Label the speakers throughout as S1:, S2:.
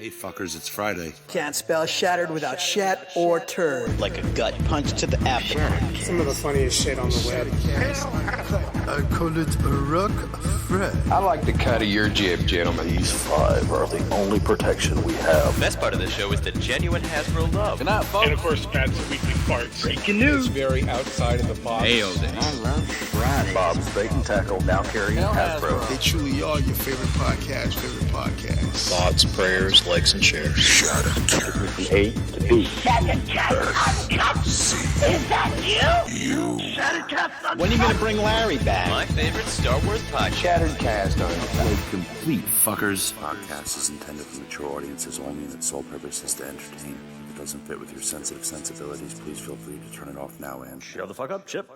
S1: Hey fuckers, it's Friday.
S2: Can't spell shattered without shat or turd.
S3: Like a gut punch to the abdomen.
S4: Some of the funniest shit on the web.
S5: I call it a rock thread.
S6: I like the cut of your jib, gentlemen.
S7: These 5 are the only protection we have.
S8: The best part of the show is the genuine Hasbro love.
S6: Good night, folks.
S4: And of course, Pat's weekly farts.
S6: Breaking news. It's very outside of the box.
S8: Nailed it.
S7: I love Friday. Bob's Bait and Tackle, now carrying Hasbro.
S5: They truly are your favorite podcast.
S7: Thoughts, prayers, likes, and shares. From A to B.
S9: Shattered Uncut. Is that you? Shattered Cast.
S3: When are you going to bring Larry back?
S8: My favorite Star Wars podcast.
S6: Shattered Cast Uncut.
S1: Complete fuckers. Podcast is intended for mature audiences only, and its sole purpose is to entertain. If it doesn't fit with your sensitive sensibilities, please feel free to turn it off now and
S8: Shut the fuck up, Chip.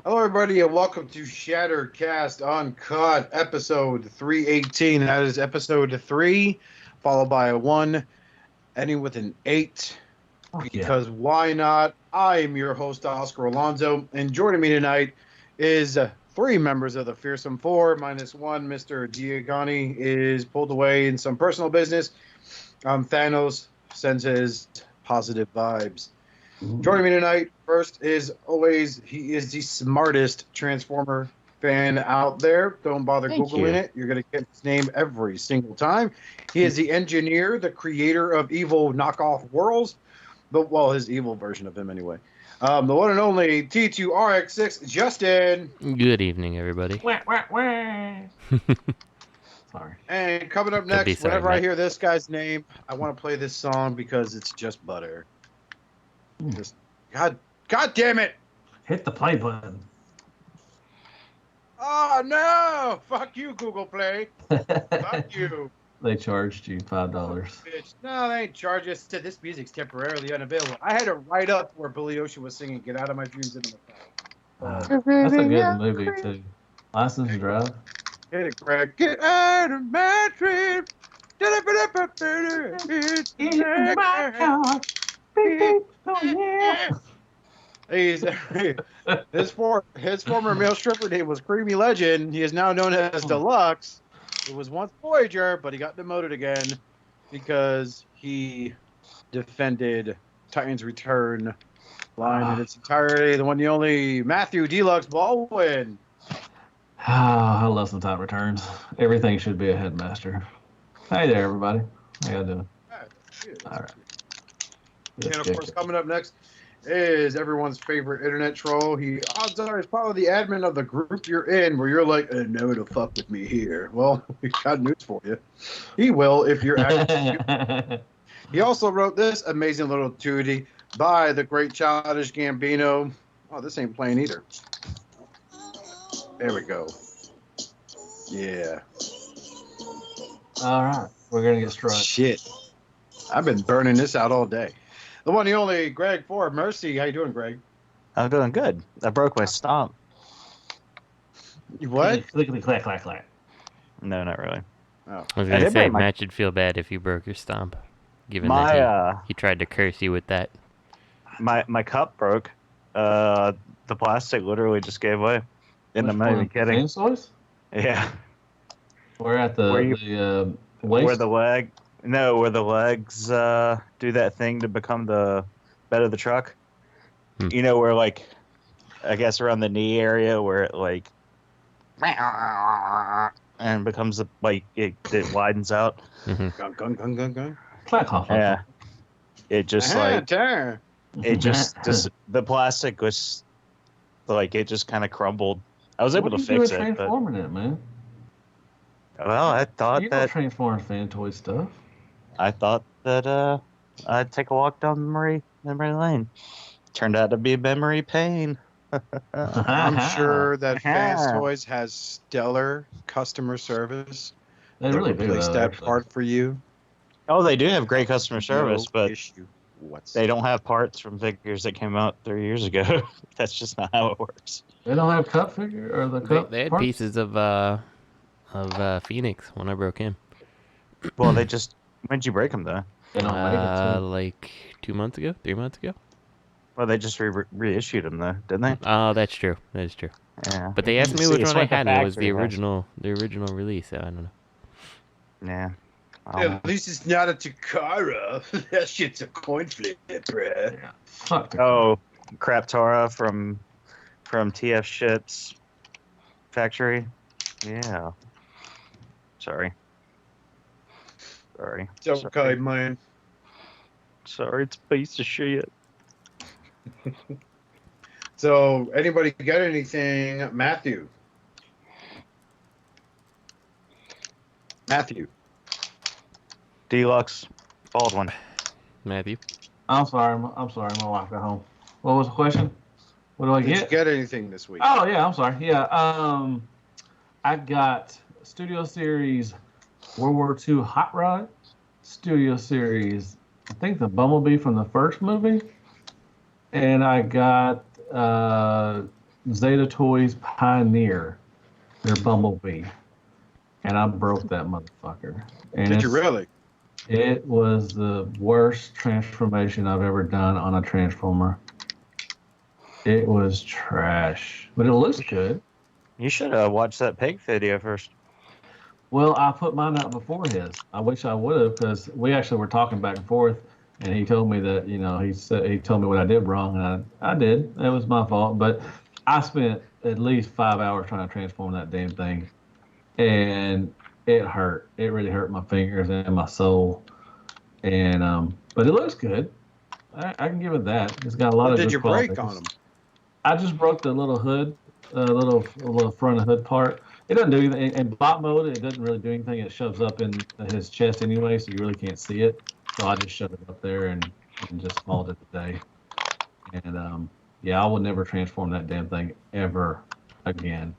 S10: Hello, everybody, and welcome to Shattered Cast Uncut, episode 318. That is episode 3, followed by a 1, ending with an 8. Because why not? I am your host, Oscar Alonso, and joining me tonight is 3 members of the Fearsome 4, minus 1. Mr. Giagani is pulled away in some personal business. Thanos sends his positive vibes. Joining me tonight, first, is always, he is the smartest Transformer fan out there. Don't bother Googling it. You're going to get his name every single time. He is the engineer, the creator of evil knockoff worlds. But, well, his evil version of him, anyway. The one and only T2RX6, Justin.
S11: Good evening, everybody.
S10: Sorry. And coming up next, whenever I hear this guy's name, I want to play this song because it's just butter. Just, God damn it!
S12: Hit the play button.
S10: Oh no! Fuck you, Google Play. Fuck you.
S12: They charged you $5.
S10: Bitch. No, they ain't charged us. Said this music's temporarily unavailable. I had to write up where Billy Ocean was singing "Get Out of My Dreams" in the
S12: That's a good movie too. License to Drive.
S10: Hit it, Greg. Get out of my dreams.
S12: In my car.
S10: His former male stripper name was Creamy Legend. He is now known as Deluxe. It was once Voyager, but he got demoted again because he defended Titan's Return line in its entirety. The one, the only Matthew Deluxe Baldwin.
S12: I love some Titan Returns. Everything should be a headmaster. Hey there, everybody. How y'all doing? All right.
S10: And of course, coming up next is everyone's favorite internet troll. He odds are is probably the admin of the group you're in, where you're like, no, to fuck with me here. Well, we got news for you. He will if you're active. He also wrote this amazing little tootie by the great Childish Gambino. Oh, this ain't playing either. There we go. Yeah.
S12: All right, we're gonna get struck.
S10: Shit, I've been burning this out all day. The one, the only, Greg Ford. Mercy, how you doing, Greg?
S13: I'm doing good. I broke my stomp.
S10: You what?
S12: Clickety clack clack clack.
S13: No, not really.
S11: Oh. I was gonna say, Matt should feel bad if you broke your stomp, given that he tried to curse you with that.
S13: My cup broke. The plastic literally just gave way. And I'm not even kidding. Yeah.
S12: We're at the waist?
S13: Where the leg. No, where the legs do that thing to become the bed of the truck. You know, where, like, I guess around the knee area where it, like, and becomes, like, it widens out.
S10: Gung.
S13: Yeah. It just, it just, the plastic was, like, it just kind of crumbled. I was able to fix it.
S12: Transforming it, man.
S13: Well, I thought
S12: you know Transformers fan toy stuff.
S13: I thought that I'd take a walk down memory lane. Turned out to be memory pain.
S10: I'm sure that Fans Toys has stellar customer service.
S12: They really do.
S10: Place that part for you.
S13: Oh, they do have great customer service, but
S10: issue.
S13: They don't have parts from figures that came out 3 years ago. That's just not how it works.
S12: They don't have cup figure or the cup.
S11: They had
S12: parts?
S11: pieces of Phoenix when I broke him.
S13: Well, they just. When did you break them, though?
S12: They don't make it
S11: like 2 months ago, 3 months ago.
S13: Well, they just reissued them, though, didn't they?
S11: Oh, that's true. That is true.
S13: Yeah.
S11: But they asked me which one I had, and it was the original release. So I don't know.
S13: Yeah.
S10: At least it's not a Takara. That shit's a coin flip, bruh.
S12: Yeah. Fuck the
S13: Oh, Craptora from TF Ship's factory. Yeah. Sorry.
S10: It's okay, man.
S13: Sorry, it's a piece of shit.
S10: So, anybody got anything? Matthew.
S13: Deluxe. Baldwin.
S11: Matthew.
S12: I'm sorry. My wife got home. What was the question? What do I
S10: Did
S12: get?
S10: you get anything this week?
S12: Oh yeah, I'm sorry. Yeah. I got Studio Series World War II Hot Rod, Studio Series, I think the Bumblebee from the first movie, and I got Zeta Toys Pioneer, their Bumblebee, and I broke that motherfucker. And
S10: Did you really?
S12: It was the worst transformation I've ever done on a Transformer. It was trash, but it looks good.
S13: You should have watched that pig video first.
S12: Well, I put mine out before his. I wish I would have, because we actually were talking back and forth, and he told me that, he told me what I did wrong, and I did. It was my fault, but I spent at least 5 hours trying to transform that damn thing, and it hurt. It really hurt my fingers and my soul, and but it looks good. I can give it that. It's got a lot of.
S10: Did you break
S12: qualities.
S10: on them?
S12: I just broke the little hood, little front of hood part. It doesn't do anything. In bot mode, it doesn't really do anything. It shoves up in his chest anyway, so you really can't see it. So I just shoved it up there and just called it a day. And yeah, I will never transform that damn thing ever again.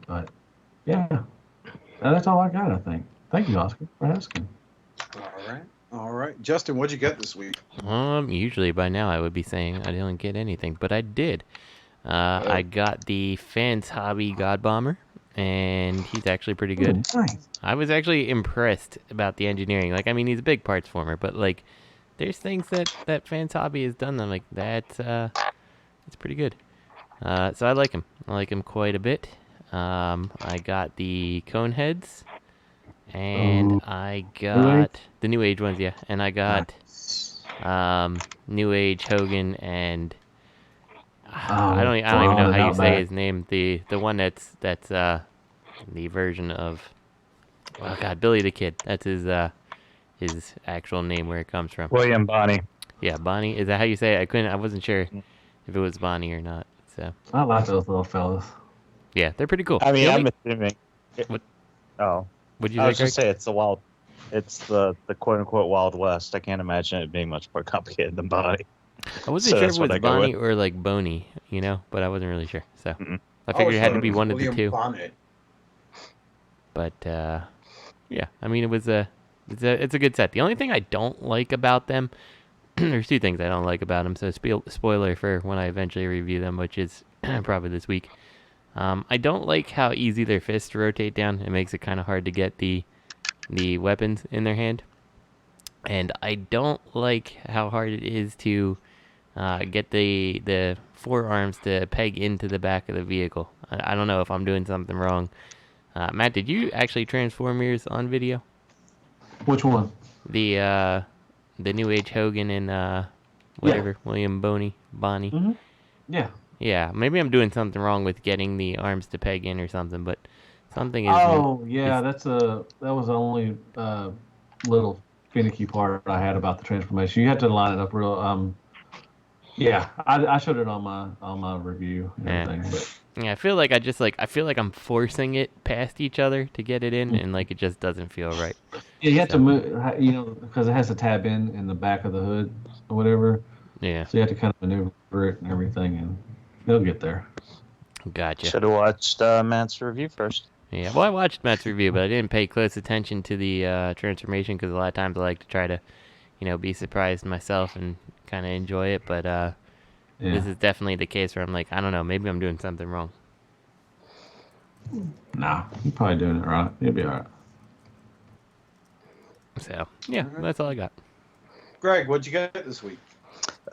S12: But yeah, that's all I got, I think. Thank you, Oscar, for asking.
S10: All right. Justin, what'd you get this week?
S11: Usually by now I would be saying I didn't get anything, but I did. I got the Fans Hobby God Bomber, and he's actually pretty good.
S12: Ooh, nice.
S11: I was actually impressed about the engineering. Like, I mean, he's a big parts former, but like, there's things that Fans Hobby has done. I'm like, it's pretty good. So I like him. I like him quite a bit. I got the cone heads, and I got the New Age ones, yeah. And I got New Age Hogan and I don't even know how you say his name. The one that's the version of Billy the Kid. That's his actual name, where it comes from.
S13: William Bonnie.
S11: Yeah, Bonnie. Is that how you say it? I wasn't sure if it was Bonnie or not. So
S12: I like those little fellas.
S11: Yeah, they're pretty cool.
S13: I mean, I'm assuming.
S11: What?
S13: Oh,
S11: would you?
S13: I was just say it's the quote unquote Wild West. I can't imagine it being much more complicated than Bonnie.
S11: I wasn't sure if it was Bonnie or like Boney, but I wasn't really sure. So I figured it had to be one of the two.
S10: Bonnet.
S11: But yeah, I mean, it's a good set. The only thing I don't like about them, there's two things I don't like about them. So spoiler for when I eventually review them, which is probably this week. I don't like how easy their fists rotate down. It makes it kind of hard to get the weapons in their hand. And I don't like how hard it is to get the forearms to peg into the back of the vehicle. I don't know if I'm doing something wrong. Matt, did you actually transform yours on video?
S12: Which one?
S11: The New Age Hogan and whatever, William Bonnie.
S12: Mm-hmm. Yeah.
S11: Yeah, maybe I'm doing something wrong with getting the arms to peg in or something, but something is.
S12: Oh yeah, that was the only little finicky part I had about the transformation. You had to line it up real. Yeah, I showed it on my review and everything. But.
S11: Yeah, I feel like I feel like I'm forcing it past each other to get it in, and like it just doesn't feel right.
S12: Yeah, you have to move, because it has to tab in the back of the hood or whatever.
S11: Yeah.
S12: So you have to kind of maneuver it and everything, and it'll get there.
S11: Gotcha.
S13: Should have watched Matt's review first.
S11: Yeah, well, I watched Matt's review, but I didn't pay close attention to the transformation because a lot of times I like to try to, be surprised myself and kind of enjoy it. But this is definitely the case where I'm like, I don't know, maybe I'm doing something wrong.
S12: Nah, you're probably doing it right. You'll be all right.
S11: So, yeah, that's all I got.
S10: Greg, what'd you get this week?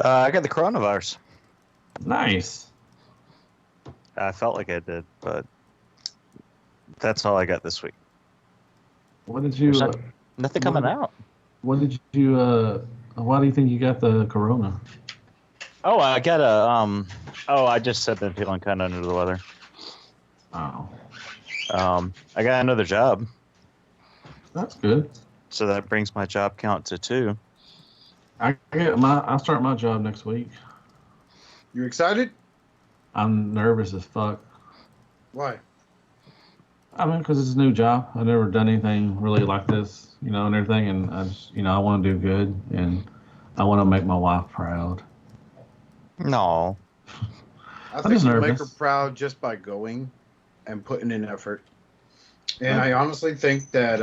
S13: I got the coronavirus.
S12: Nice.
S13: I felt like I did, but that's all I got this week.
S12: What did you?
S13: Nothing coming out.
S12: What did you? Why do you think you got the corona?
S13: Oh, I got a I just said that I'm feeling kind of under the weather.
S12: Oh.
S13: I got another job.
S12: That's good.
S13: So that brings my job count to 2.
S12: I'll start my job next week.
S10: You excited?
S12: I'm nervous as fuck.
S10: Why?
S12: I mean, because it's a new job. I've never done anything really like this, and everything. And I just, I want to do good, and I want to make my wife proud.
S13: No.
S10: I think you make her proud just by going and putting in effort. And I honestly think that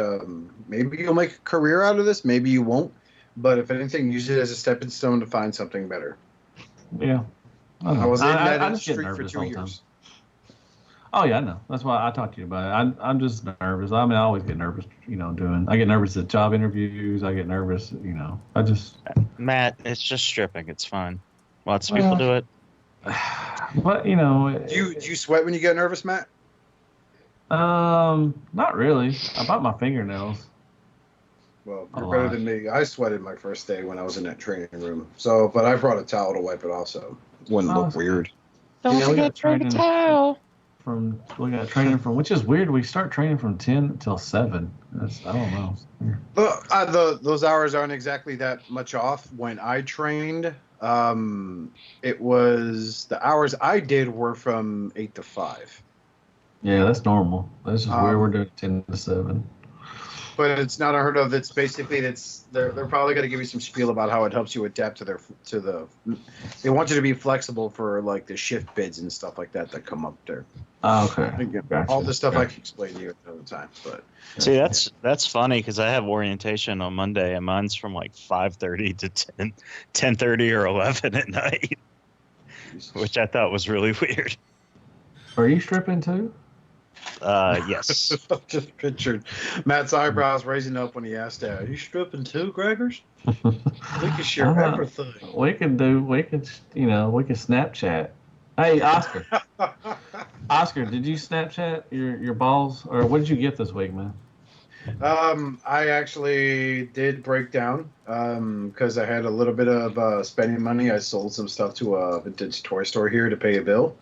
S10: maybe you'll make a career out of this. Maybe you won't. But if anything, use it as a stepping stone to find something better.
S12: Yeah.
S10: I was in that industry for 2 years.
S12: Oh, yeah, I know. That's why I talked to you about it. I'm just nervous. I mean, I always get nervous, I get nervous at job interviews. I get nervous, I just...
S13: Matt, it's just stripping. It's fun. Lots of people do it.
S12: But,
S10: Do you sweat when you get nervous, Matt?
S12: Not really. I bite my fingernails.
S10: Well, you're better than me. I sweated my first day when I was in that training room. So, but I brought a towel to wipe it off, so it wouldn't look weird.
S12: Don't forget to bring a towel. We got training from, which is weird. We start training from 10 until 7. I don't know.
S10: But those hours aren't exactly that much off. When I trained, it was the hours I did were from 8 to 5.
S12: Yeah, that's normal. This is where we're doing 10 to 7.
S10: But it's not unheard of. It's basically they're probably going to give you some spiel about how it helps you adapt to the. They want you to be flexible for like the shift bids and stuff like that come up there.
S12: Oh, okay.
S10: Gotcha. All the stuff I can explain to you at the time. But
S13: see, that's funny because I have orientation on Monday and mine's from like 5:30 to 10:30 or 11 at night, which I thought was really weird.
S12: Are you stripping too?
S13: Yes.
S10: I just pictured Matt's eyebrows raising up when he asked that. Are you stripping too, Gregors? We can share everything.
S12: We can Snapchat. Hey, Oscar. Oscar, did you Snapchat your balls? Or what did you get this week, man?
S10: I actually did break down because I had a little bit of spending money. I sold some stuff to a vintage toy store here to pay a bill.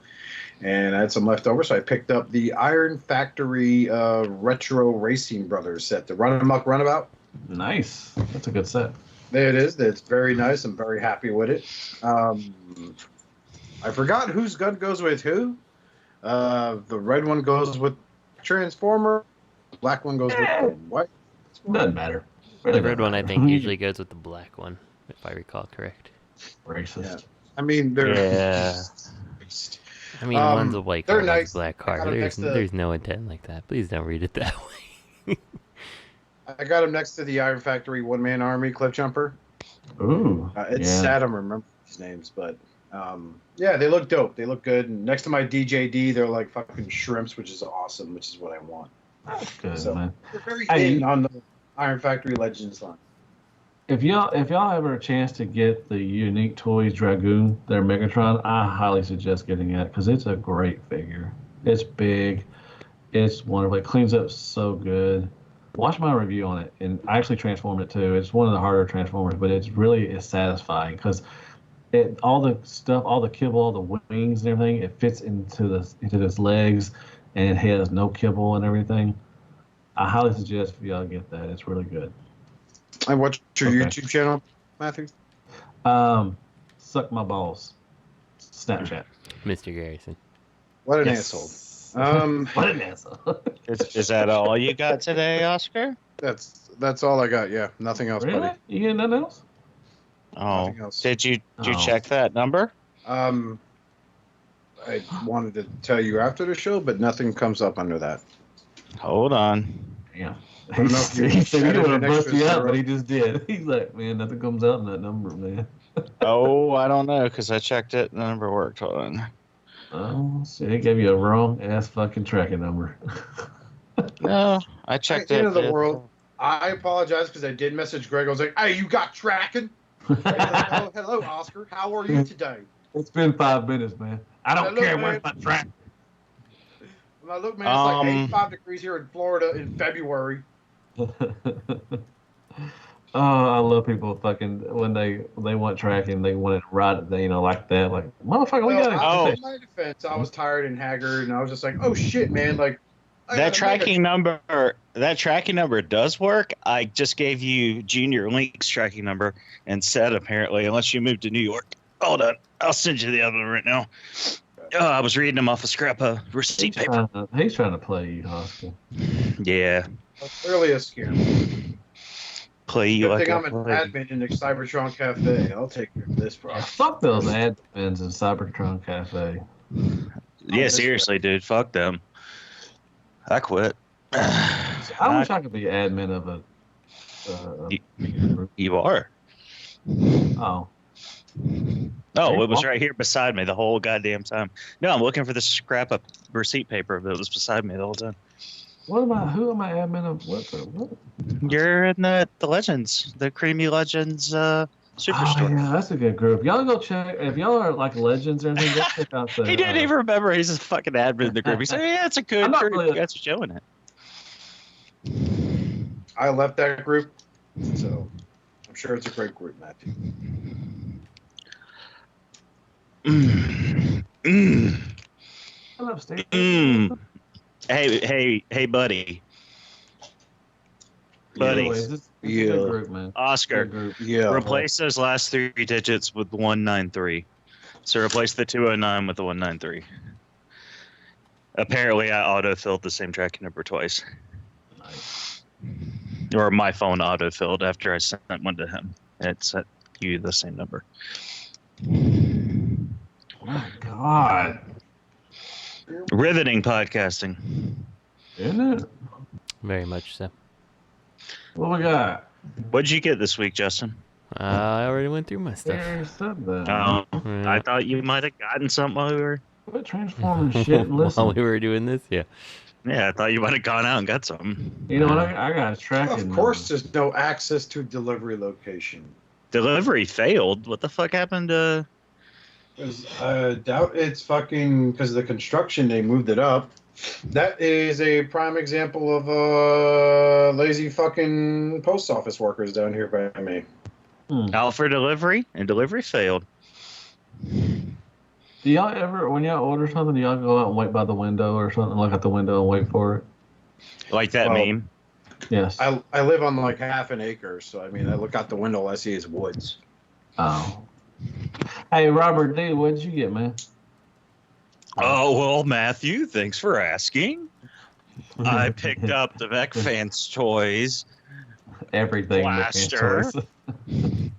S10: And I had some left over, so I picked up the Iron Factory Retro Racing Brothers set, the Run Amok Runabout.
S12: Nice. That's a good set.
S10: There it is. It's very nice. I'm very happy with it. I forgot whose gun goes with who. The red one goes with Transformer. The black one goes with the white.
S12: Doesn't matter.
S11: The red one, I think, usually goes with the black one, if I recall correct.
S12: Racist.
S10: Yeah. I mean, they're...
S13: Yeah.
S11: I mean, one's a white car,
S10: nice.
S11: one's a black car. There's no intent like that. Please don't read it that way.
S10: I got him next to the Iron Factory one-man army cliff jumper.
S12: Ooh.
S10: It's sad I don't remember these names, but yeah, they look dope. They look good. And next to my DJD, they're like fucking shrimps, which is awesome, which is what I want.
S12: That's good,
S10: so,
S12: man.
S10: We're very in on the Iron Factory Legends line.
S12: If y'all ever a chance to get the Unique Toys Dragoon, their Megatron, I highly suggest getting it because it's a great figure. It's big. It's wonderful. It cleans up so good. Watch my review on it, and I actually transformed it too. It's one of the harder transformers, but it's satisfying because all the stuff, all the kibble, all the wings and everything, it fits into his legs, and it has no kibble and everything. I highly suggest if y'all get that. It's really good.
S10: And what's your YouTube channel, Matthew?
S12: Suck my balls. Snapchat.
S11: Mr. Garrison.
S10: What an asshole.
S12: What an asshole.
S13: Is that all you got today, Oscar?
S10: That's all I got. Yeah, nothing else,
S12: really?
S10: buddy.
S12: You get nothing else?
S13: Oh,
S10: nothing else.
S13: Did you check that number?
S10: I wanted to tell you after the show, but nothing comes up under that.
S13: Hold on.
S12: Yeah.
S10: I don't know if you
S12: He said he would have bust you out, but he just did. He's like, man, nothing comes out in that number, man.
S13: Oh, I don't know, because I checked it and the number worked. Hold on.
S12: Oh, shit. He gave you a wrong ass fucking tracking number.
S13: No, I checked it.
S10: End of the world. I apologize because I did message Greg. I was like, hey, you got tracking? Hello, Oscar. How are you today?
S12: It's been 5 minutes, man. I don't care. Where's my track?
S10: Look, man, it's like 85 degrees here in Florida in February.
S12: Oh, I love people fucking when they want tracking, they want it right, like that. Like, motherfucker, we got
S10: in my defense, I was tired and haggard, and I was just like, "Oh shit, man!" Like
S13: that tracking number does work. I just gave you Junior Link's tracking number and said apparently, unless you move to New York. Hold on, I'll send you the other one right now. I was reading them off a scrap of receipt paper.
S12: He's trying to play you, Oscar.
S13: Yeah.
S10: Clearly a scam.
S13: Play you
S10: Good
S13: like
S10: thing I'm an admin in the Cybertron Cafe. I'll take care of this problem.
S12: Fuck those admins in Cybertron Cafe.
S13: Yeah, seriously, dude. Fuck them. I quit.
S12: I wish I could be admin of a.
S13: You are.
S12: Oh.
S13: Oh, it was right here beside me the whole goddamn time. No, I'm looking for the scrap of receipt paper that was beside me the whole time.
S12: Who am I admin of? What?
S13: You're in the Legends, the Creamy Legends superstore.
S12: Oh, yeah, that's a good group. Y'all go check. If y'all are like Legends or anything, go check out the.
S13: He didn't even remember he's a fucking admin in the group. He said, yeah, it's a good group. You guys are showing it.
S10: I left that group, so I'm sure it's a great group, Matthew.
S12: Hello, Steve.
S13: Hey, buddy.
S12: Yeah. Group, man.
S13: Oscar.
S12: Group.
S10: Yeah.
S13: Replace those last 3 digits with 193. So replace the 209 with the 193. Apparently, I auto-filled the same tracking number twice.
S12: Nice.
S13: Or my phone auto-filled after I sent one to him. It sent you the same number.
S12: Oh my God.
S13: Riveting podcasting.
S12: Isn't it?
S11: Very much so.
S12: What we got?
S13: What'd you get this week, Justin?
S11: I already went through my stuff.
S12: Yeah, said that.
S13: Oh,
S11: Yeah.
S13: I thought you might have gotten something while we were...
S12: Quit transforming shit and listen.
S11: While we were doing this, yeah.
S13: Yeah, I thought you might have gone out and got something.
S12: You know what? I got tracking.
S10: Of course, there's no access to delivery location.
S13: Delivery failed? What the fuck happened to...
S10: I doubt it's fucking because of the construction, they moved it up. That is a prime example of lazy fucking post office workers down here by me.
S13: Out for delivery, and delivery failed.
S12: Do y'all ever, when y'all order something, do y'all go out and wait by the window or something, look at the window and wait for it?
S13: Like that meme?
S12: Yes.
S10: I live on like half an acre, so I mean, I look out the window, all I see is woods.
S12: Oh. Hey, Robert D., what did you get, man?
S13: Oh, well, Matthew, thanks for asking. I picked up the Mech Fans toys.
S12: Everything.
S13: Blaster.
S12: They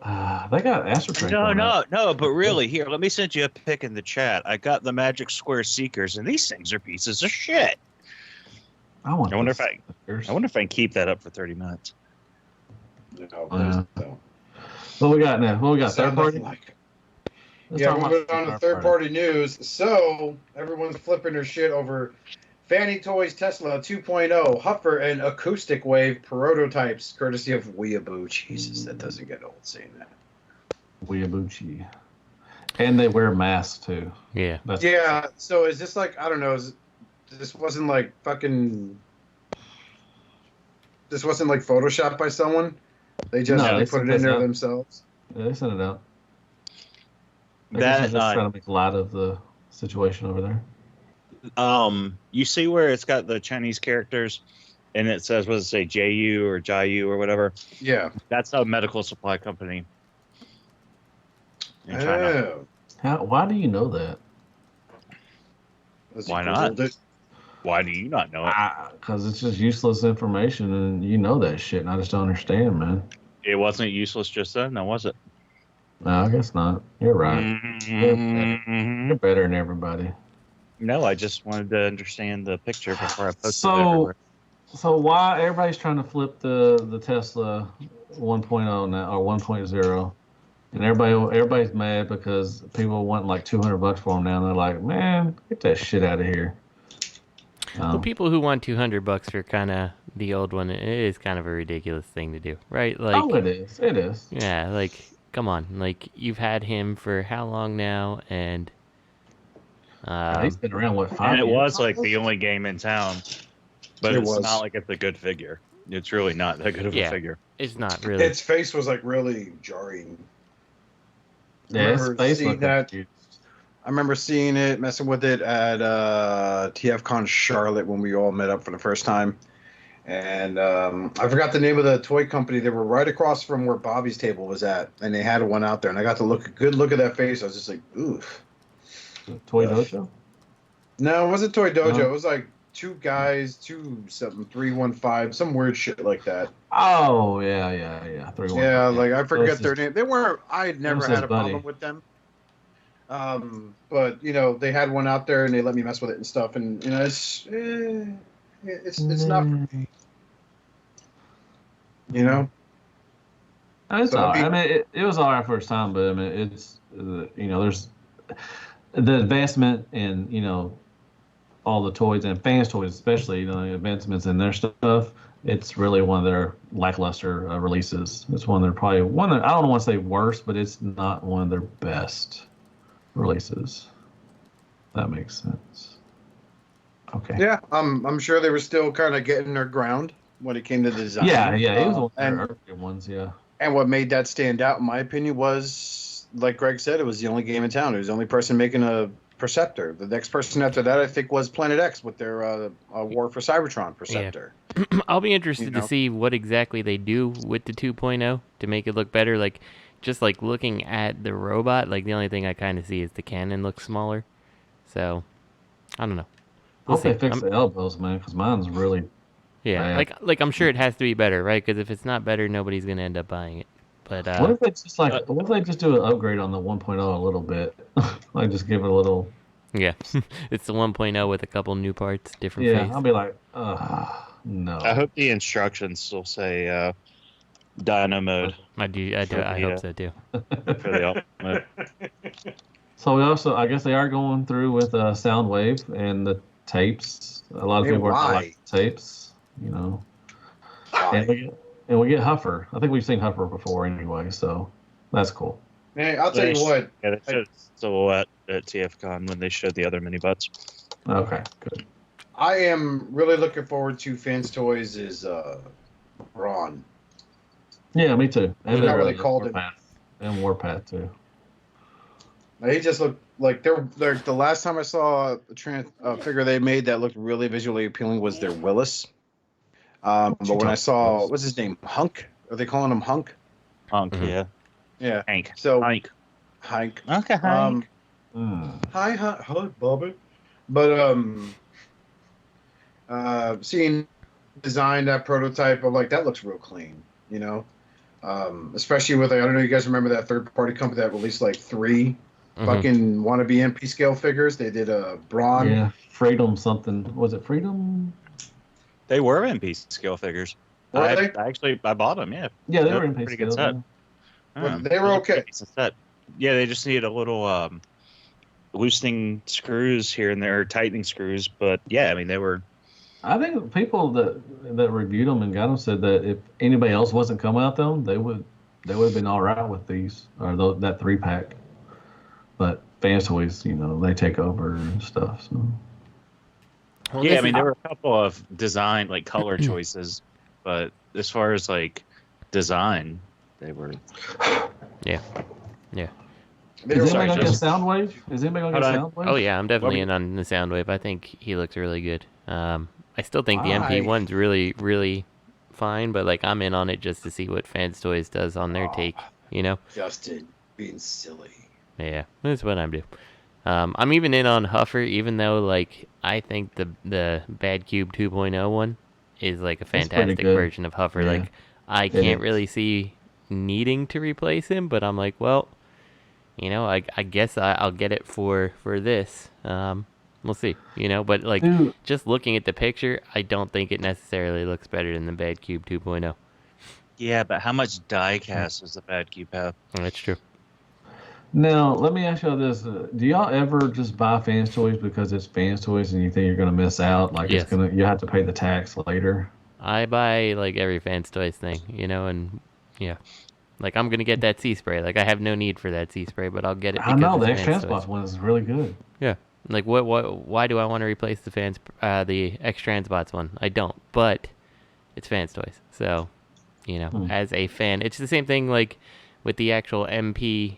S12: got Astrotrain.
S13: No, but really, here, let me send you a pic in the chat. I got the Magic Square Seekers, and these things are pieces of shit.
S12: I wonder
S13: if I can keep that up for 30 minutes.
S10: No,
S12: what we got now? What we got? Third party?
S10: Yeah, moving on to third-party news. So, everyone's flipping their shit over Fannie Toys Tesla 2.0, Huffer, and Accousticwave prototypes, courtesy of Weeaboo. Jesus, that doesn't get old saying that.
S12: Weeaboo. And they wear masks, too.
S11: Yeah.
S10: Yeah, so is this like, I don't know, this wasn't like fucking... This wasn't like Photoshopped by someone? They just they put it in there themselves?
S12: Yeah, they sent it out. Just trying to make light of the situation over there.
S13: You see where it's got the Chinese characters, and it says, what does it say, JU or JIU or whatever?
S10: Yeah.
S13: That's a medical supply company in China.
S12: Why do you know that?
S13: Why not? Why do you not know it?
S12: Because it's just useless information, and you know that shit, and I just don't understand, man.
S13: It wasn't useless just then, now was it?
S12: No, I guess not. You're right. You're better than everybody.
S13: No, I just wanted to understand the picture before I posted it everywhere.
S12: So why everybody's trying to flip the Tesla 1.0 now, or 1.0, and everybody's mad because people want like $200 for them now, and they're like, man, get that shit out of here.
S11: Well, people who want $200 for kind of the old one, it is kind of a ridiculous thing to do, right? Like,
S12: it is. It is.
S11: Yeah, like, come on. Like, you've had him for how long now? And
S12: he's been around, 5 years?
S13: And it was like the only game in town. But
S10: It
S13: it's
S10: was.
S13: not like it's a good figure. It's really not that good of a figure.
S11: It's not really.
S10: Its face was like really jarring.
S12: Yeah, his face
S10: seeing
S12: looked
S10: that.
S12: confused.
S10: I remember seeing it, messing with it at TFCon Charlotte when we all met up for the first time. And I forgot the name of the toy company. They were right across from where Bobby's table was at, and they had one out there. And I got to good look at that face. I was just like, oof.
S12: Toy Dojo?
S10: No, it wasn't Toy Dojo.
S12: No.
S10: It was like 315, some weird shit like that.
S12: Oh, yeah. 315.
S10: Yeah, like I forget
S12: This
S10: their
S12: is-
S10: name. They weren't. I had never
S12: This
S10: had
S12: is
S10: a problem
S12: Buddy.
S10: with them. But they had one out there and they let me mess with it and stuff. And it's not for me.
S12: It's
S10: So,
S12: all
S10: I
S12: right.
S10: mean-
S12: It was all right first time, but I mean, it's there's the advancement in all the toys and fans toys, especially the advancements in their stuff. It's really one of their lackluster releases. It's one of their I don't want to say worst, but it's not one of their best releases. That makes sense. Okay.
S10: Yeah, I'm sure they were still kind of getting their ground when it came to design.
S12: Yeah. It was one of
S10: and
S12: their earlier ones. Yeah.
S10: and what made that stand out, in my opinion, was like Greg said, it was the only game in town. It was the only person making a Perceptor. The next person after that, I think, was Planet X with their War for Cybertron Perceptor.
S11: Yeah. I'll be interested to see what exactly they do with the 2.0 to make it look better. Like, just like looking at the robot, like the only thing I kind of see is the cannon looks smaller. So, I don't know.
S12: I hope they fix the elbows, man, because mine's really bad.
S11: like I'm sure it has to be better, right? Because if it's not better, nobody's gonna end up buying it. But
S12: what if they just do an upgrade on the 1.0 a little bit? Like just give it a little.
S11: Yeah, it's the 1.0 with a couple new parts, different
S12: Yeah,
S11: face.
S12: I'll be like, no.
S13: I hope the instructions still say Dino mode.
S11: I hope so too.
S13: For the ultimate.
S12: So we also, I guess they are going through with Soundwave and the tapes. A lot of people are like tapes, And we get Huffer. I think we've seen Huffer before anyway, so that's cool.
S10: Man, I'll tell you what.
S13: Yeah, they showed Silhouette at TFCon when they showed the other mini butts.
S12: Okay, good.
S10: I am really looking forward to Fans Toys is Braun.
S12: Yeah, me too.
S10: I forgot what they called it.
S12: And Warpath too.
S10: He just looked like they're the last time I saw a figure they made that looked really visually appealing was their Willis. But when I saw what's his name, Hunk? Are they calling him Hunk?
S13: Hunk, yeah.
S10: Yeah.
S13: Hank.
S10: So
S13: Hank.
S10: Okay, Hank. Hi, Bobby. But seeing design that prototype, I'm like, that looks real clean, especially with I don't know, you guys remember that third party company that released like 3 fucking wannabe MP scale figures? They did a Braun.
S12: Yeah, Freedom something. Was it Freedom?
S13: They were MP scale figures. I bought them. Yeah.
S12: Yeah, they were MP
S13: pretty
S12: scale.
S13: good set.
S10: Well, they were okay.
S13: Set. Yeah, they just needed a little loosening screws here and there, tightening screws. But yeah, I mean they were.
S12: I think people that reviewed them and got them said that if anybody else wasn't coming out them, they would have been all right with these or that 3-pack. But Fans Toys, they take over and stuff. So.
S11: Well,
S13: Yeah, I mean there were a couple of design like color choices, but as far as like design, they were.
S11: Yeah.
S12: Is anybody gonna get Soundwave? Is anybody gonna get Soundwave?
S11: Oh yeah, I'm definitely in on the Soundwave. I think he looks really good. I still think the MP1's really, really fine, but like I'm in on it just to see what Fans Toys does on their take.
S10: Justin being silly.
S11: Yeah, that's what I'm doing. I'm even in on Huffer, even though like I think the Bad Cube 2.0 one is like a fantastic version of Huffer.
S12: Yeah.
S11: Like I can't really see needing to replace him, but I'm like, well, I guess I'll get it for this. We'll see, but like just looking at the picture, I don't think it necessarily looks better than the Bad Cube 2.0.
S13: Yeah, but how much die cast does the Bad Cube have?
S11: That's true.
S12: Now, let me ask y'all this. Do y'all ever just buy Fans Toys because it's Fans Toys and you think you're going to miss out? Like
S11: Yes.
S12: you have to pay the tax later?
S11: I buy like every Fans Toys thing, and yeah. Like I'm going to get that sea spray. Like I have no need for that sea spray, but I'll get it because
S12: I know,
S11: it's
S12: the
S11: Fans
S12: Fans
S11: Toys.
S12: Toys one is really good.
S11: Yeah. Like, why do I want to replace the the X-Transbots one? I don't, but it's Fans Toys. So, as a fan, it's the same thing like with the actual MP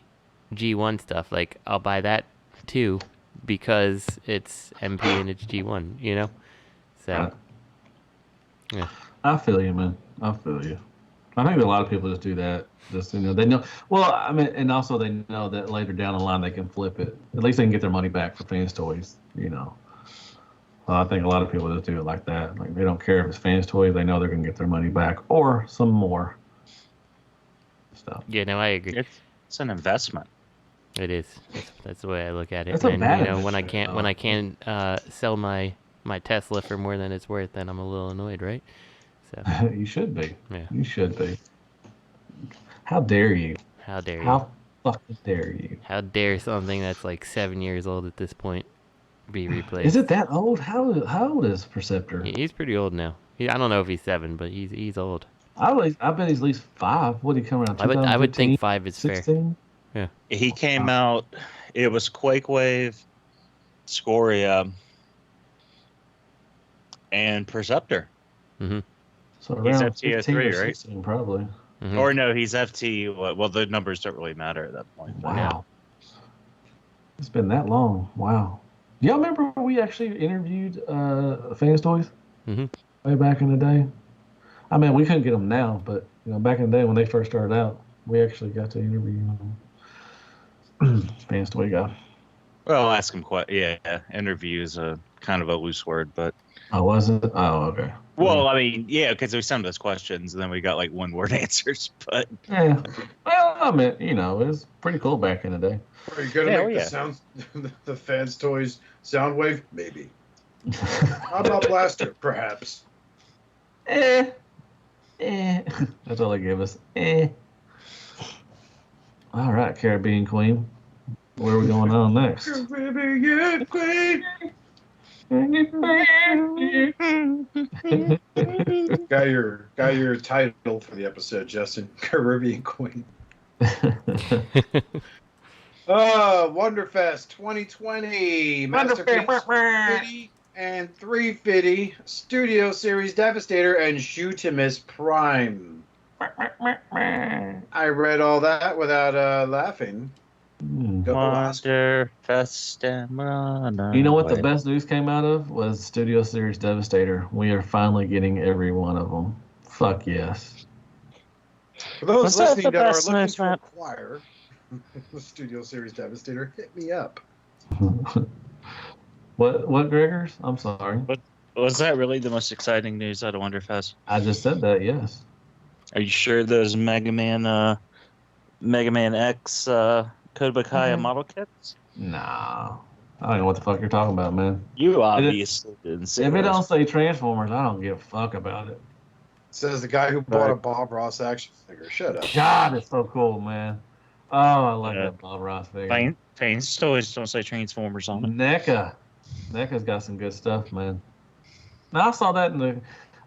S11: G1 stuff. Like, I'll buy that too because it's MP and it's G1, So, yeah.
S12: I feel you, man. I feel you. I think a lot of people just do that. Just they know. Well, I mean, and also they know that later down the line they can flip it. At least they can get their money back for Fans Toys. I think a lot of people just do it like that. Like they don't care if it's Fans Toys. They know they're gonna get their money back or some more stuff.
S11: Yeah, no, I agree.
S13: It's an investment.
S11: It is. That's the way I look at it.
S12: It's a bad
S11: when I can't sell my Tesla for more than it's worth, then I'm a little annoyed, right? So
S12: you should be.
S11: Yeah.
S12: You should be. How dare you?
S11: How dare you?
S12: How fucking dare you?
S11: How dare something that's like 7 years old at this point be replaced?
S12: Is it that old? How old is Perceptor?
S11: He's pretty old now. I don't know if he's 7, but he's old.
S12: I bet he's at least 5. What did he come around?
S11: I would think 5 is
S12: 16?
S11: Fair. Yeah.
S13: He came out. It was Quakewave, Scoria, and Perceptor.
S11: Mm-hmm.
S12: So
S13: he's
S12: around
S13: FT03, right?
S12: 16, probably.
S11: Mm-hmm.
S13: Or no, he's FT. Well, the numbers don't really matter at that point.
S12: Wow. It's been that long. Wow. Y'all remember we actually interviewed Fans Toys?
S11: Mm-hmm.
S12: Way back in the day? I mean, we couldn't get them now, but back in the day when they first started out, we actually got to interview them. Fans Toy guy.
S13: Well, I'll ask him. Yeah, interview is a kind of a loose word, but.
S12: Oh, was it? Oh, okay.
S13: Well, I mean, yeah, because we sent us questions, and then we got like one-word answers. But
S12: yeah, well, I mean, it was pretty cool back in the day.
S10: Are you gonna make the sound, the Fans Toys sound wave? Maybe. How about Blaster? Perhaps.
S12: That's all they gave us. All right, Caribbean Queen. Where are we going on next?
S10: Caribbean Queen. got your title for the episode, Justin. Caribbean Queen. Wonderfest 2020. Masterpiece Fiddy and 3 Fiddy. Studio Series Devastator and Shoetimus Prime. I read all that without laughing.
S13: Wonderfest and
S12: you know what the best news came out of was Studio Series Devastator. We are finally getting every one of them. Fuck yes.
S10: For those listening that are looking to acquire the Studio Series Devastator, hit me up.
S12: What Gregors? I'm sorry.
S13: But was that really the most exciting news out of Wonderfest?
S12: I just said that, yes.
S13: Are you sure those Mega Man X Code Kaya model kits?
S12: Nah. I don't know what the fuck you're talking about, man.
S13: You obviously didn't see
S12: it. If it don't say Transformers, I don't give a fuck about it.
S10: Says the guy who bought a Bob Ross action figure. Shut up.
S12: God, it's so cool, man. Oh, I like that Bob Ross figure.
S13: Fans Toys don't say Transformers on it.
S12: NECA's got some good stuff, man. Now I saw that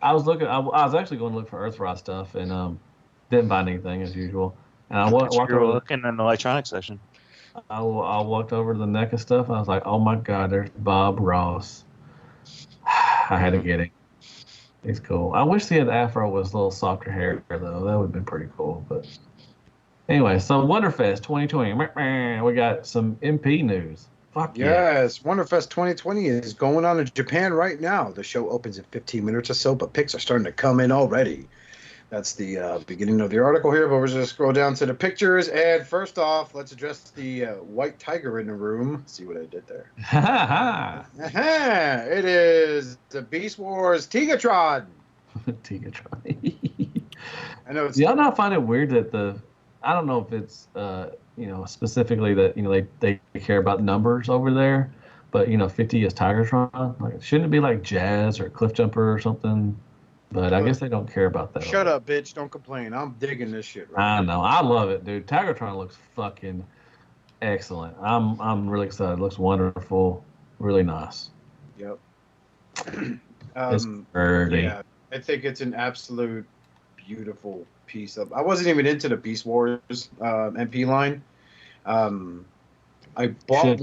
S12: I was actually going to look for Earthrise stuff and didn't find anything as usual. And I walked over
S13: looking in the electronics section.
S12: I walked over to the NECA stuff. And I was like, oh my god, there's Bob Ross. I had to get it. He's cool. I wish he had the afro with a little softer hair though. That would have been pretty cool. But anyway, so Wonderfest 2020. We got some MP news. Fuck
S10: yes, Wonderfest 2020 is going on in Japan right now. The show opens in 15 minutes or so, but pics are starting to come in already. That's the beginning of the article here, but we're just going to scroll down to the pictures. And first off, let's address the white tiger in the room. See what I did there. It is the Beast Wars Tigatron.
S12: Tigatron.
S10: I know.
S12: Do y'all not find it weird that I don't know if it's specifically that they care about numbers over there, but 50 is Tigatron. Like, shouldn't it be like Jazz or Cliff Jumper or something? But I guess they don't care about that.
S10: Shut up, bitch. Don't complain. I'm digging this shit right
S12: I know. I love it, dude. Tigatron looks fucking excellent. I'm really excited. It looks wonderful. Really nice.
S10: Yep.
S12: It's pretty.
S10: Yeah, I think it's an absolute beautiful piece of... I wasn't even into the Beast Wars MP line. I bought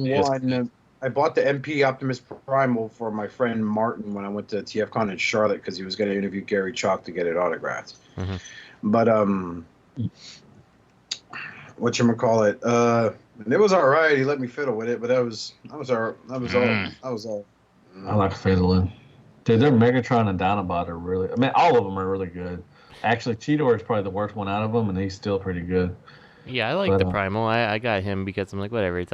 S10: I bought the MP Optimus Primal for my friend Martin when I went to TFCon in Charlotte because he was going to interview Gary Chalk to get it autographed.
S11: Mm-hmm.
S10: But whatchamacallit, it was all right. He let me fiddle with it, but that was all.
S12: I like fiddling. Dude, their Megatron and Dinobot are really. I mean, all of them are really good. Actually, Cheetor is probably the worst one out of them, and he's still pretty good.
S11: Yeah, I like the Primal. I got him because I'm like, whatever. It's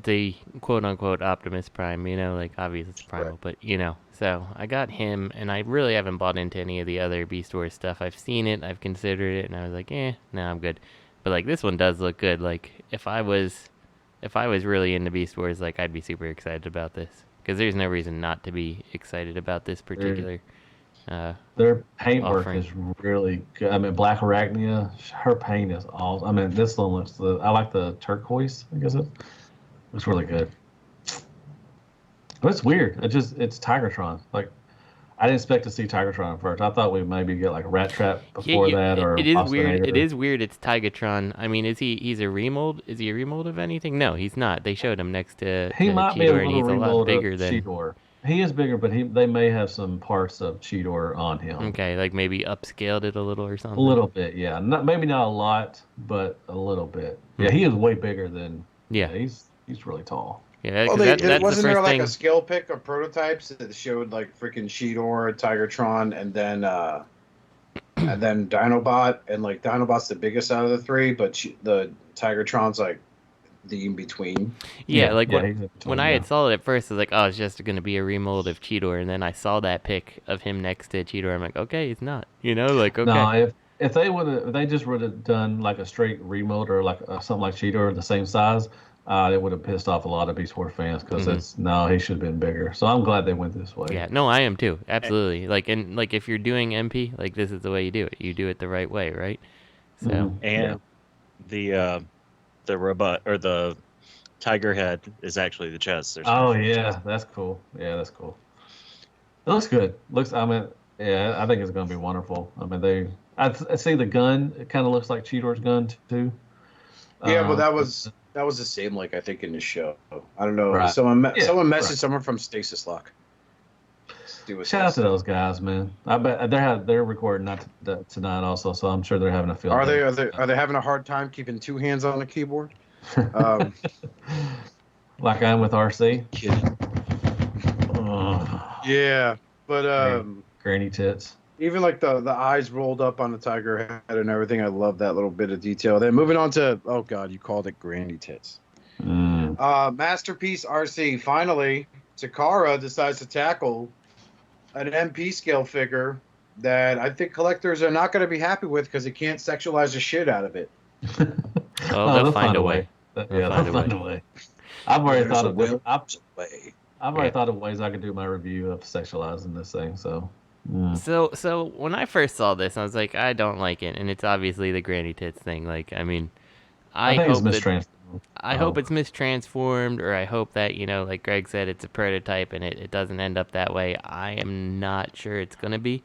S11: a quote unquote Optimus Prime. You know, like obviously it's Primal,
S10: Right.
S11: but you know. So I got him, and I really haven't bought into any of the other Beast Wars stuff. I've seen it, I've considered it, and I was like, no, I'm good. But like this one does look good. Like if I was really into Beast Wars, like I'd be super excited about this because there's no reason not to be excited about this particular.
S12: Their paintwork
S11: offering.
S12: is really good. I mean, Black Arachnia, her paint is awesome. I mean, this one looks. I like the turquoise. I guess it looks really good. But it's weird. It's Tigertron. Like I didn't expect to see Tigertron first. I thought we'd maybe get like Rat Trap before that, or
S11: it is weird.
S12: Obstinator.
S11: It is weird. It's Tigatron. I mean, he's a remold? Is he a remold of anything? No, he's not. They showed him next to
S12: He might be a
S11: Cheetor, and
S12: little
S11: he's a lot
S12: remold
S11: bigger
S12: of
S11: than
S12: Cheetor. He is bigger, but they may have some parts of Cheetor on him.
S11: Okay, like maybe upscaled it a little or something.
S12: A little bit, yeah. Maybe not a lot, but a little bit. Yeah, he is way bigger than.
S11: Yeah,
S12: he's really tall.
S11: Yeah,
S10: Well,
S11: that's
S10: wasn't
S11: the
S10: there
S11: first
S10: like
S11: thing.
S10: a scale pick of prototypes that showed like freaking Cheetor, Tigertron, and then Dinobot, and like Dinobot's the biggest out of the three, but the Tigertron's like the in between.
S11: Yeah, like when I had saw it at first, I was like, oh, it's just going to be a remold of Cheetor, and then I saw that pic of him next to Cheetor. I'm like, okay, it's not. You know, like okay.
S12: No, if they just would have done like a straight remold or like something like Cheetor the same size, it would have pissed off a lot of Beast Wars fans because he should have been bigger. So I'm glad they went this way.
S11: Yeah, no, I am too. Absolutely. Like if you're doing MP, like this is the way you do it. You do it the right way, right? So
S13: and the robot or the tiger head is actually the chest.
S12: That's cool. Yeah, that's cool. It looks good. I think it's going to be wonderful. I mean, I see the gun. It kind of looks like Cheetor's gun too.
S10: Yeah, but that was the same. Like I think in the show, I don't know.
S12: Right.
S10: Someone messaged someone from Stasis Lock.
S12: Shout out to those guys, man. I bet they're recording tonight also, so I'm sure they're having a field.
S10: Are they having a hard time keeping two hands on the keyboard?
S12: Like I am with RC.
S10: Yeah, but
S12: granny tits.
S10: Even like the eyes rolled up on the tiger head and everything. I love that little bit of detail. Then moving on to you called it granny tits. Masterpiece RC. Finally, Takara decides to tackle an MP scale figure that I think collectors are not going to be happy with because it can't sexualize the shit out of it.
S11: They'll find a way.
S12: They'll find a way. I've already thought of ways. I've already thought of ways I could do my review of sexualizing this thing. So
S11: when I first saw this, I was like, I don't like it, and it's obviously the granny tits thing. Like, I mean, I
S12: think
S11: hope
S12: it's mistransformed.
S11: I hope it's mistransformed, or I hope that, like Greg said, it's a prototype and it doesn't end up that way. I am not sure it's going to be.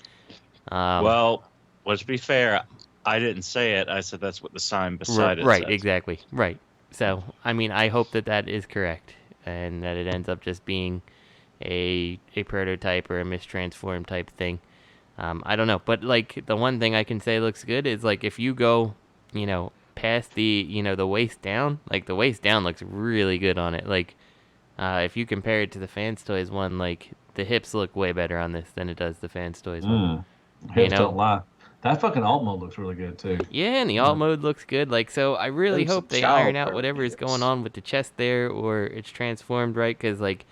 S13: Well, let's be fair. I didn't say it. I said that's what the sign beside it
S11: Right,
S13: says.
S11: exactly. Right. So, I mean, I hope that is correct and that it ends up just being a prototype or a mistransformed type thing. I don't know. But, like, the one thing I can say looks good is, like, if you go, past the the waist down, like the waist down looks really good on it. Like if you compare it to the Fans Toys one, like the hips look way better on this than it does the Fans Toys one.
S12: Hips don't lie. That fucking alt mode looks really good too.
S11: Yeah, and the alt mode looks good. Like, so I really hope they iron out whatever is going on with the chest there, or it's transformed right, because like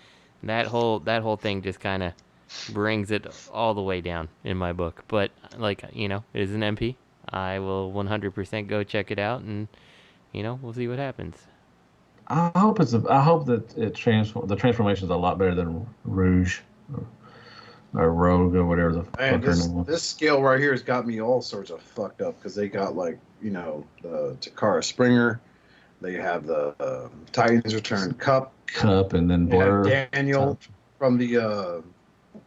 S11: that whole thing just kind of brings it all the way down in my book. But like it is an MP. I will 100% go check it out, and we'll see what happens.
S12: I hope that the transformation is a lot better than Rouge or Rogue or whatever the fuck her name was.
S10: This scale right here has got me all sorts of fucked up because they got like the Takara Springer, they have the Titans Return Cup,
S12: and then Blur
S10: Daniel from the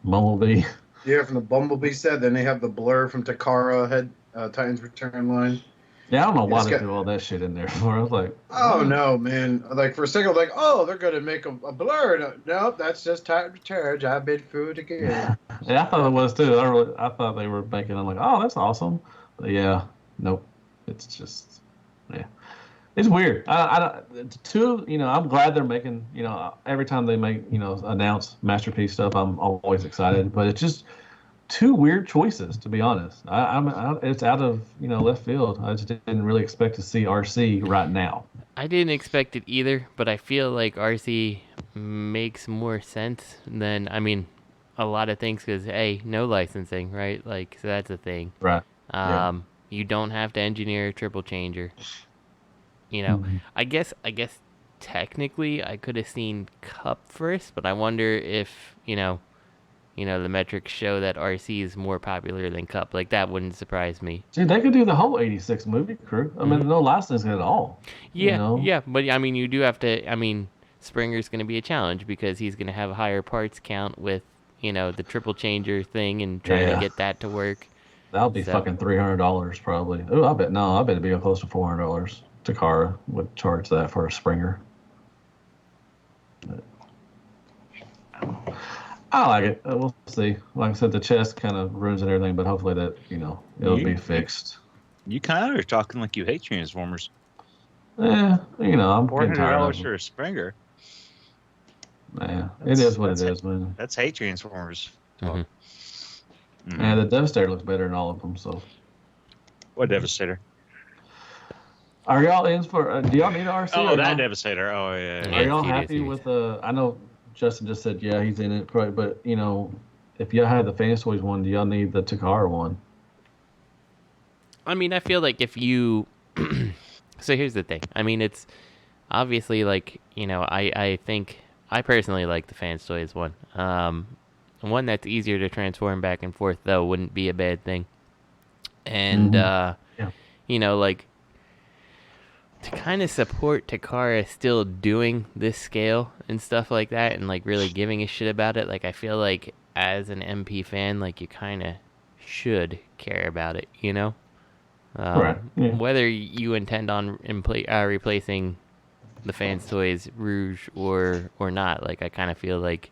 S12: Bumblebee.
S10: Yeah, from the Bumblebee set. Then they have the Blur from Takara head. Titans Return line.
S12: Yeah, I don't know why
S10: It's
S12: they
S10: got-
S12: threw all that shit in there for. I was like,
S10: Oh no, man! Like for a second, like, oh, they're gonna make a blur. No, that's just time to charge. I've been food again.
S12: yeah, I thought it was too. I thought they were making. I'm like, oh, that's awesome. But yeah, nope. It's just, yeah, it's weird. I don't. I'm glad they're making. Every time they make, announce masterpiece stuff, I'm always excited. But it's just two weird choices, to be honest. It's out of left field. I just didn't really expect to see RC right now.
S11: I didn't expect it either, but I feel like RC makes more sense than, a lot of things because, hey, no licensing, right? Like, so that's a thing.
S12: Right. Yeah.
S11: You don't have to engineer a triple changer.
S12: Mhm.
S11: I guess technically I could have seen Cup first, but I wonder if, the metrics show that RC is more popular than Cup. Like, that wouldn't surprise me.
S12: Dude, they could do the whole 86 movie crew. I mean, no licensing at all.
S11: Yeah, yeah, but you do have to. Springer's going to be a challenge because he's going to have a higher parts count with, the triple changer thing and trying to get that to work.
S12: That'll be fucking $300 probably. Oh, I bet it'd be close to $400. Takara would charge that for a Springer. But, I like it. We'll see. Like I said, the chest kind of ruins and everything, but hopefully that it'll be fixed.
S13: You kind of are talking like you hate Transformers.
S12: Yeah, I'm getting tired of
S13: $400
S12: them.
S13: for a Springer.
S12: Yeah, it is what it is, man.
S13: That's hate Transformers.
S11: Mm-hmm.
S12: And the Devastator looks better than all of them. So,
S13: What Devastator?
S12: are y'all in for? Do y'all need an RC?
S13: Oh, that Devastator. Oh, yeah.
S12: Are y'all happy with I know Justin just said, yeah, he's in it, probably, but if y'all had the Fannie Toys one, do y'all need the Takara one?
S11: I feel like if you. So here's the thing. It's obviously like, I think I personally like the Fans Toys one. One that's easier to transform back and forth, though, wouldn't be a bad thing. And, like, to kind of support Takara still doing this scale and stuff like that and, like, really giving a shit about it, like, I feel like as an MP fan, like, you kind of should care about it,
S12: Right. Yeah.
S11: Whether you intend on replacing the Fans Toys Rouge or not, like, I kind of feel like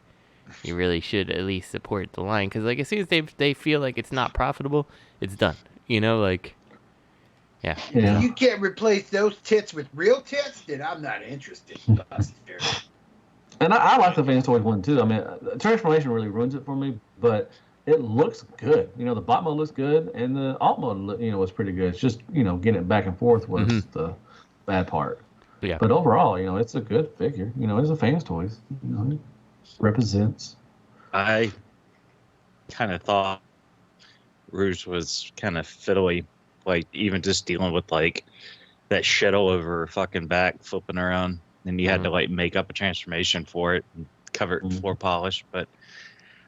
S11: you really should at least support the line because, like, as soon as they feel like it's not profitable, it's done. Like, yeah.
S2: You can't replace those tits with real tits, then I'm not interested. Buster.
S12: And I like the Fans Toys one too. Transformation really ruins it for me, but it looks good. The bot mode looks good, and the alt mode, was pretty good. It's just, getting it back and forth was the bad part.
S11: Yeah.
S12: But overall, it's a good figure. It's a Fans Toys. It represents.
S13: I kind of thought Rouge was kind of fiddly, like even just dealing with like that shit all over her fucking back, flipping around, and you had to like make up a transformation for it and cover it in floor polish. But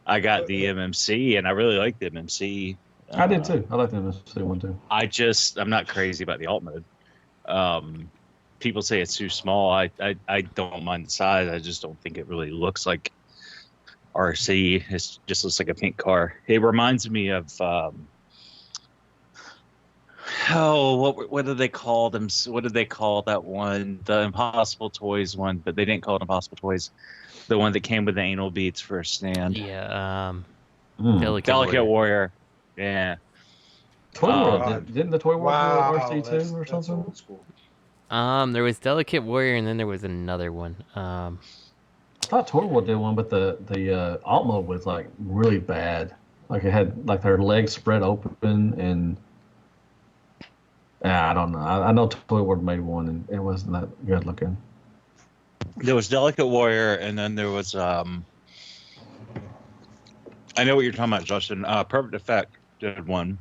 S13: I got the MMC, and I really like the MMC.
S12: I did too. I like the MMC one too.
S13: I'm not crazy about the alt mode. People say it's too small. I don't mind the size. I just don't think it really looks like RC. It just looks like a pink car. It reminds me of what did they call them? What did they call that one? The Impossible Toys one, but they didn't call it Impossible Toys. The one that came with the anal beads for a stand.
S11: Yeah.
S13: Delicate Warrior. Yeah.
S12: Toy World didn't the Toy World do RC2 or something?
S11: There was Delicate Warrior, and then there was another one.
S12: I thought Toy World did one, but the alt mode was like really bad. Like it had like their legs spread open, and I don't know. I know Toy World made one, and it wasn't that good looking.
S13: There was Delicate Warrior, and then there was I know what you're talking about, Justin. Perfect Effect did one.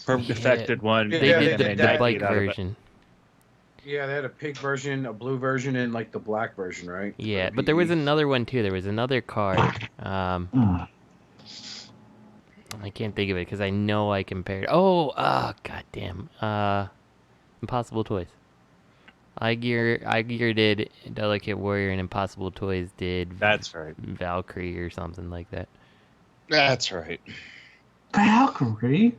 S13: Perfect Effect did one.
S11: They did the bike version.
S10: Yeah, they had a pink version, a blue version, and like the black version, right?
S11: Yeah, but there was another one too. There was another card. I can't think of it because I know I compared. Goddamn. Impossible Toys. iGear did Delicate Warrior, and Impossible Toys did.
S13: That's right.
S11: Valkyrie or something like that.
S13: That's right.
S12: Valkyrie.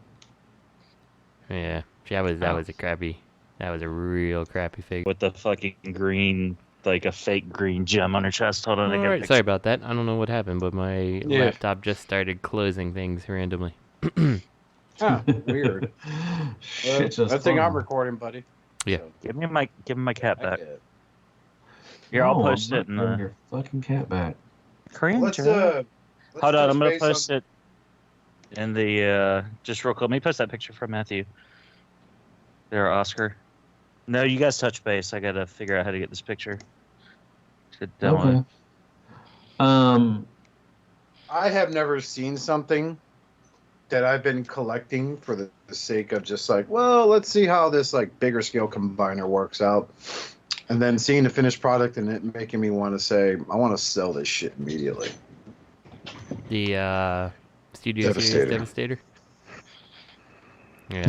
S11: Yeah, That was a crappy. That was a real crappy figure.
S13: With the fucking green, like a fake green gem on her chest. Hold on, I got a
S11: Alright,
S13: picture.
S11: sorry about that. I don't know what happened, but my laptop just started closing things randomly.
S10: Huh, weird.
S12: Shit, just
S10: I think I'm
S12: fun.
S10: recording, buddy.
S11: Yeah.
S10: So,
S13: Give me my cat back.
S10: okay.
S13: Here, I'll
S12: No,
S13: post
S12: I'm
S13: it in
S12: not
S13: the.
S12: giving your fucking cat back.
S10: Let's
S13: Hold on,
S10: touch
S13: I'm gonna
S10: base
S13: post
S10: on-
S13: it in the just real quick. Let me post that picture from Matthew. There, Oscar. No, you guys touch base. I gotta figure out how to get this picture.
S12: Okay.
S10: I have never seen something that I've been collecting for the sake of just like, well, let's see how this like bigger scale combiner works out. And then seeing the finished product and it making me want to say, I want to sell this shit immediately.
S11: The Studio
S10: Devastator.
S11: Series Devastator. Yeah.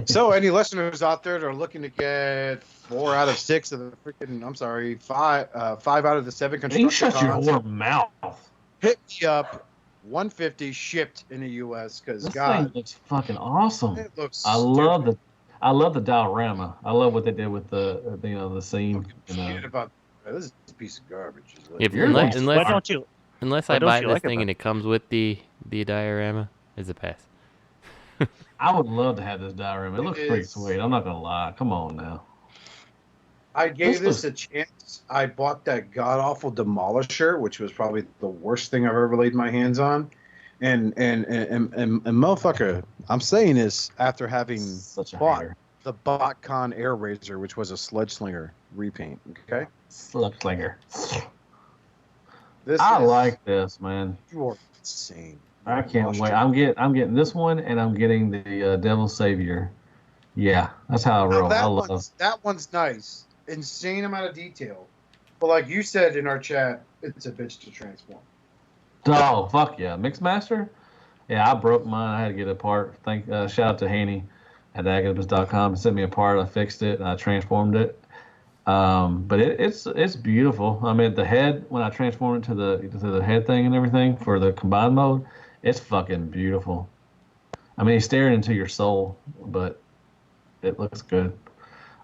S10: So, any listeners out there that are looking to get 4 out of 6 of the freaking, I'm sorry, 5 out of the 7
S12: You shut your
S10: Constructicons,
S12: whore mouth.
S10: hit me up. 150 shipped in the U.S. because
S12: This
S10: God,
S12: thing looks fucking awesome.
S10: it looks.
S12: I love the diorama. I love what they did with the scene.
S10: Shit about this is a piece of garbage. Is what
S11: If,
S10: it is.
S11: unless
S13: Why don't you?
S11: unless
S13: why
S11: I
S13: don't
S11: buy
S13: you
S11: this
S13: like it,
S11: thing
S13: though?
S11: and it comes with the diorama, it's a pass.
S12: I would love to have this diorama. It looks pretty
S10: It's-
S12: sweet. I'm not gonna lie. Come on now.
S10: I gave
S12: This
S10: this a chance. I bought that god awful Demolisher, which was probably the worst thing I've ever laid my hands on. And motherfucker, I'm saying this after having
S12: Such a
S10: bought
S12: hater.
S10: the BotCon Air Razor, which was a Sludge Slinger repaint. Okay,
S12: Slug slinger.
S10: this
S12: I
S10: is,
S12: like this, man.
S10: you are insane.
S12: I can't wait. I'm getting this one, and I'm getting the Devil Savior. Yeah, that's how I
S10: Now,
S12: roll. I love.
S10: that one's nice. Insane amount of detail. But like you said in our chat, it's a bitch to transform.
S12: Oh fuck yeah, Mixmaster. Yeah, I broke mine. I had to get it apart. Shout out to Haney at Accousticwave.com. Sent me a part. I fixed it and I transformed it. But it's beautiful. I mean, the head when I transformed it to the head thing and everything for the combined mode, it's fucking beautiful. I mean, he's staring into your soul, but it looks good.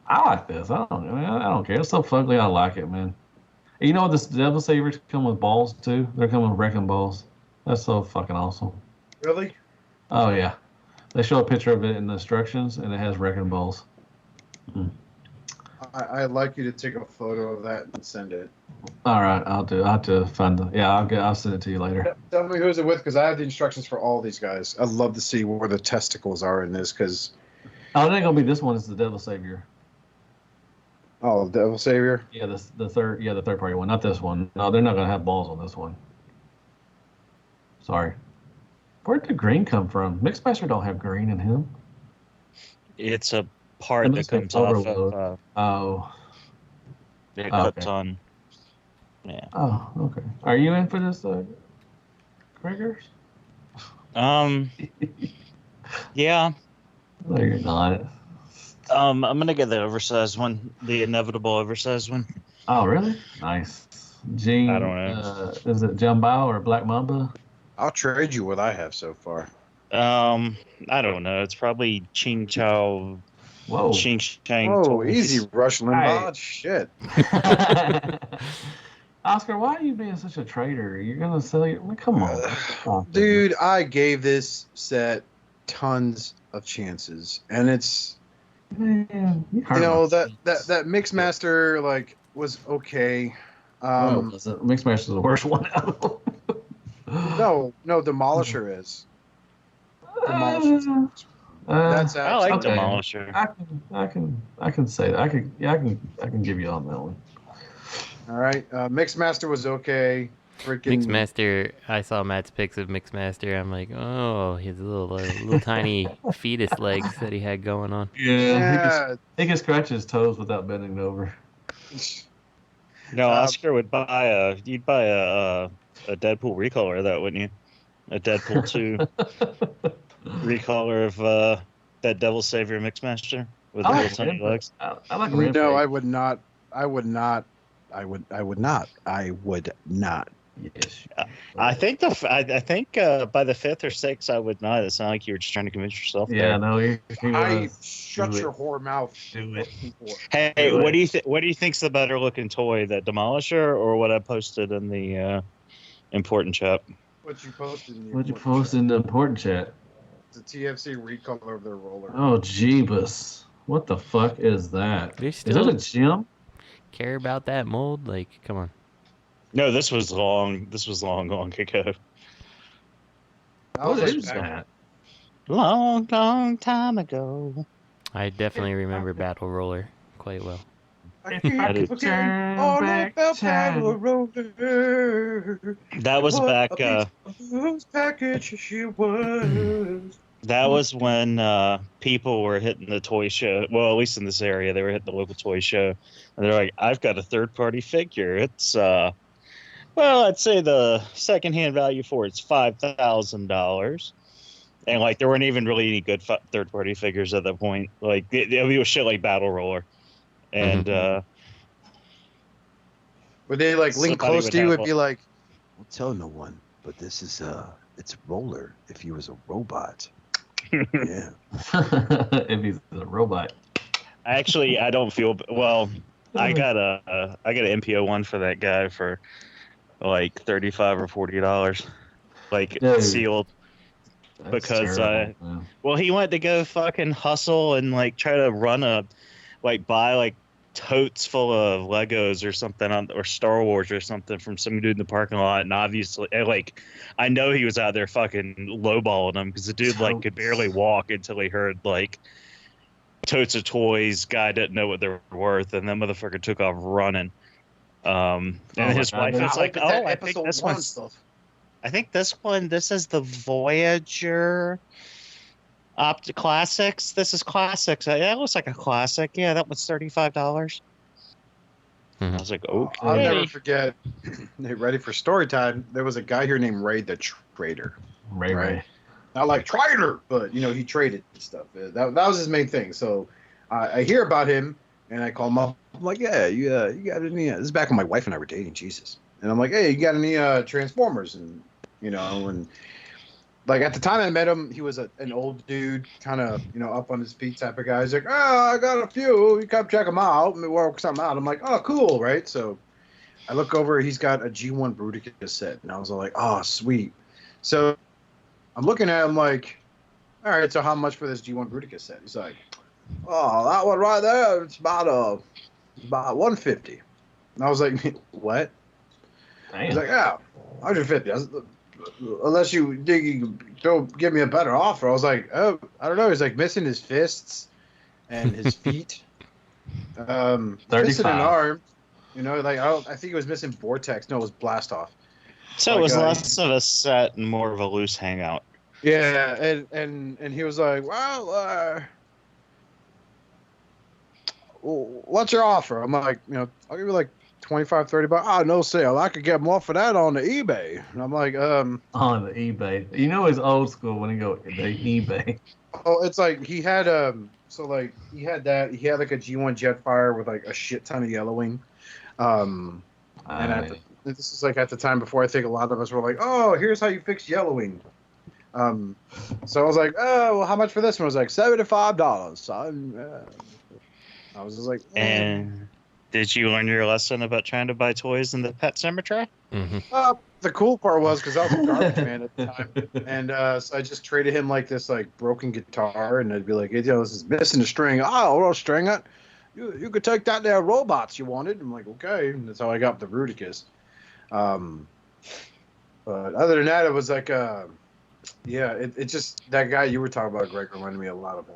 S12: I like this. I don't care. It's so fugly. I like it, man. You know what? This Devil Saviors come with balls too. They're coming with wrecking balls. That's so fucking awesome.
S10: Really?
S12: Oh yeah, they show a picture of it in the instructions, and it has wrecking balls.
S10: I'd like you to take a photo of that and send it.
S12: All right, I'll do. I have to find the. Yeah, I'll send it to you later.
S10: Tell me who's it with, because I have the instructions for all these guys. I'd love to see where the testicles are in this, because
S12: Oh, it ain't gonna be this one. It's the Devil Savior.
S10: oh, Devil Savior.
S12: Yeah, the third party one, not this one. No, they're not gonna have balls on this one. Sorry. Where'd the green come from? Mixmaster don't have green in him.
S13: It's a part that comes off of.
S12: Oh.
S13: It
S12: Oh,
S13: clips
S12: okay.
S13: on. Yeah.
S12: Oh, okay. Are you in for this, Gregors?
S13: Yeah.
S12: No, you're not.
S13: I'm gonna get the oversized one, the inevitable oversized one.
S12: Oh, really? Nice. Gene,
S13: I don't know.
S12: Is it Jumbo or Black Mamba?
S10: I'll trade you what I have so far.
S13: I don't know. It's probably Ching Chow.
S12: Whoa.
S13: Ching Chang.
S10: Oh, easy, Rush Limbaugh. Shit.
S12: Oscar, why are you being such a traitor? You're gonna sell your. Come on,
S10: Dude, I gave this set tons of chances, and it's
S12: Man,
S10: you know that Mixmaster like was okay.
S12: Mixmaster is the worst one out of them.
S10: No, Demolisher is. Demolisher. That's
S13: I like
S12: okay.
S13: Demolisher.
S12: I can say that. I can give you on that one.
S10: All right, Mixmaster was okay. Freaking
S11: Mixmaster, I saw Matt's pics of Mixmaster. I'm like, oh, his little tiny fetus legs that he had going on.
S12: Yeah. He can scratch his toes without bending over.
S13: No, Oscar would buy you'd buy a Deadpool recolor of that, wouldn't you? A Deadpool 2 recolor of that Devil Savior Mixmaster with the little tiny legs.
S12: I like
S10: No, I would not. I would not.
S12: Yes.
S13: I think I think by the 5th or 6th I would not. It sounded like you were just trying to convince yourself.
S12: Yeah,
S13: there.
S12: no, he was.
S10: Shut your whore mouth.
S12: Do it.
S13: Hey,
S12: Do
S13: what
S12: it.
S13: do you think? What do you think's the better looking toy, that Demolisher or what I posted in the important chat?
S10: What you posted in the
S12: What'd you
S10: important
S12: post in the important chat?
S10: It's a TFC recolor of their roller.
S12: Oh, Jeebus. What the fuck is that?
S11: They
S12: Is
S11: still
S12: that a gym?
S11: care about that mold? Like, come on.
S13: No, this was long. This was long ago.
S12: What is that?
S13: Long time ago.
S11: I definitely remember Battle Roller quite well.
S10: I
S13: That is-
S10: keep forgetting all about Battle Roller.
S13: That was
S10: What
S13: back.
S10: a piece of package she was.
S13: That was when people were hitting the toy show. Well, at least in this area, they were hitting the local toy show, and they're like, "I've got a third-party figure. It's well, I'd say the secondhand value for it's $5,000." And like, there weren't even really any good third-party figures at that point. Like, it was shit like Battle Roller, and
S10: Would they like link
S13: Somebody
S10: close
S13: would
S10: to you
S13: have
S10: and be like,
S1: Don't tell no one, but this is it's Roller if he was a robot. Yeah.
S12: If he's a robot.
S13: actually, I don't feel well. I got an MPO one for that guy for like $35 or $40, like
S12: Dude,
S13: sealed.
S12: That's
S13: Because
S12: terrible, yeah.
S13: well, he went to go fucking hustle and like try to buy like totes full of Legos or something or Star Wars or something from some dude in the parking lot, and obviously like I know he was out there fucking lowballing them because the dude like could barely walk until he heard like totes of toys. Guy didn't know what they were worth, and then motherfucker took off running. And his wife was like, "Oh, I think this one's." I think this is the Voyager Classics. This is Classics. Yeah, it looks like a classic. Yeah, that one's $35. I was like, okay.
S10: I'll never forget. Hey, ready for story time? There was a guy here named Ray the Trader.
S12: Ray.
S10: Not like trader, but you know he traded stuff. That was his main thing. So I hear about him, and I call him up. I'm like, yeah, you got any? This is back when my wife and I were dating. Jesus. And I'm like, hey, you got any Transformers? And you know, and like at the time I met him, he was an old dude, kind of up on his feet type of guy. He's like, oh, I got a few. You come check them out. Let me work something out. I'm like, oh, cool, right? So I look over. He's got a G1 Bruticus set, and I was like, oh, sweet. So I'm looking at him like, all right, so how much for this G1 Bruticus set? He's like, oh, that one right there, it's about $150. And I was like, what?
S12: Damn.
S10: He's like, yeah, $150. Unless you think you don't give me a better offer. I was like, oh, I don't know. He's like missing his fists and his feet. Missing an arm. Like I think he was missing Vortex. No, it was Blast Off.
S13: So it was less of a set and more of a loose hangout.
S10: Yeah, and he was like, well, what's your offer? I'm like, I'll give you like $25, $30. Oh, no sale. I could get more for that on the eBay. And I'm like,
S12: on the eBay. It's old school when you go the eBay.
S10: Oh, it's like he had he had that. He had like a G1 Jetfire with like a shit ton of yellowing. And this is like at the time before I think a lot of us were like, oh, here's how you fix yellowing. So I was like, oh, well, how much for this one? I was like, $75. So I was just like,
S13: And did you learn your lesson about trying to buy toys in the pet cemetery?
S11: Mm-hmm.
S10: The cool part was because I was a garbage man at the time, and so I just traded him like this like broken guitar, and I'd be like, hey, this is missing a string. Oh, well, string it. You could take that there robots you wanted. I'm like, okay, and that's how I got the Bruticus. But other than that, it was like, it just that guy you were talking about, Greg, reminded me a lot of him.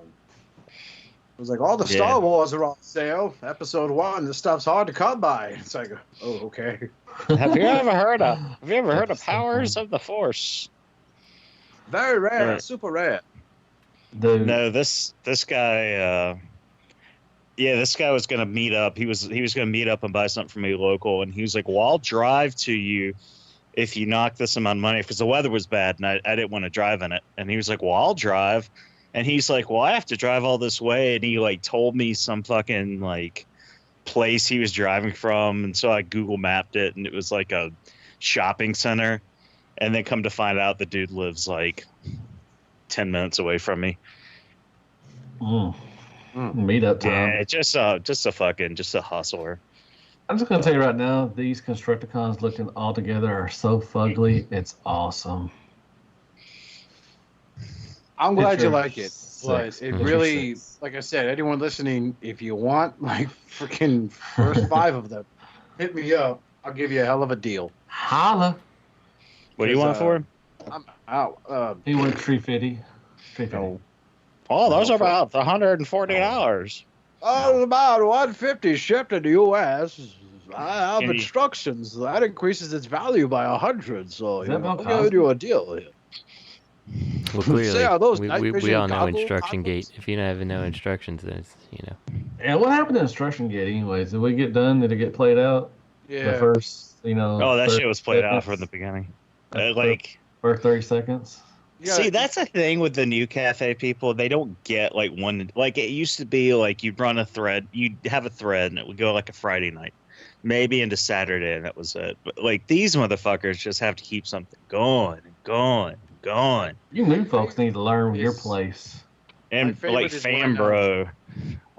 S10: It was like, all the Star Wars are on sale. Episode 1, this stuff's hard to come by. It's like, oh, okay.
S13: Have you ever heard of Powers of the Force?
S10: Very rare, super rare.
S13: No, this guy. This guy was gonna meet up. He was gonna meet up and buy something from me local, and he was like, "Well, I'll drive to you if you knock this amount of money," because the weather was bad and I didn't want to drive in it. And he was like, "Well, I'll drive." And he's like, well, I have to drive all this way. And he like told me some fucking like place he was driving from. And so I Google mapped it, and it was like a shopping center, and then come to find out the dude lives like 10 minutes away from me.
S12: Meetup time.
S13: Yeah, just a hustler.
S12: I'm just gonna tell you right now, these Constructicons looking all together are so fugly. It's awesome.
S10: I'm glad
S12: Picture
S10: you like it, but
S12: six.
S10: it
S12: Picture
S10: really,
S12: six.
S10: like I said, anyone listening, if you want like freaking first 5 of them, hit me up. I'll give you a hell of a deal.
S12: Holla.
S13: What do you want for him?
S10: I'm out.
S12: He went tree fiddy.
S10: No.
S13: Oh, those are about $140.
S10: Oh, about 150 shipped to the U.S. I have
S13: Can you-
S10: instructions that increases its value by 100. So
S12: Is
S10: you
S12: that
S10: know,
S12: Bill
S10: I'll
S12: Cosby?
S10: give you a deal here.
S11: Well, clearly,
S10: Say, are those
S11: we
S10: night
S11: all
S10: vision
S11: know
S10: goggles?
S11: instruction gate. If you don't have no instructions, then it's,
S12: Yeah, what happened to Instruction Gate anyways? Did we get done? Did it get played out?
S10: Yeah.
S12: The first,
S13: Oh, that
S12: 30
S13: shit was played out
S12: seconds?
S13: from the beginning.
S12: First 30 seconds.
S13: See, that's a thing with the new cafe people. They don't get like one. Like it used to be, like you'd run a thread, you'd have a thread, and it would go like a Friday night, maybe into Saturday, and that was it. But like these motherfuckers just have to keep something going and going and going.
S12: You new folks need to learn your place.
S13: And
S10: favorite
S13: like
S10: is
S13: Fan
S10: when,
S13: Bro,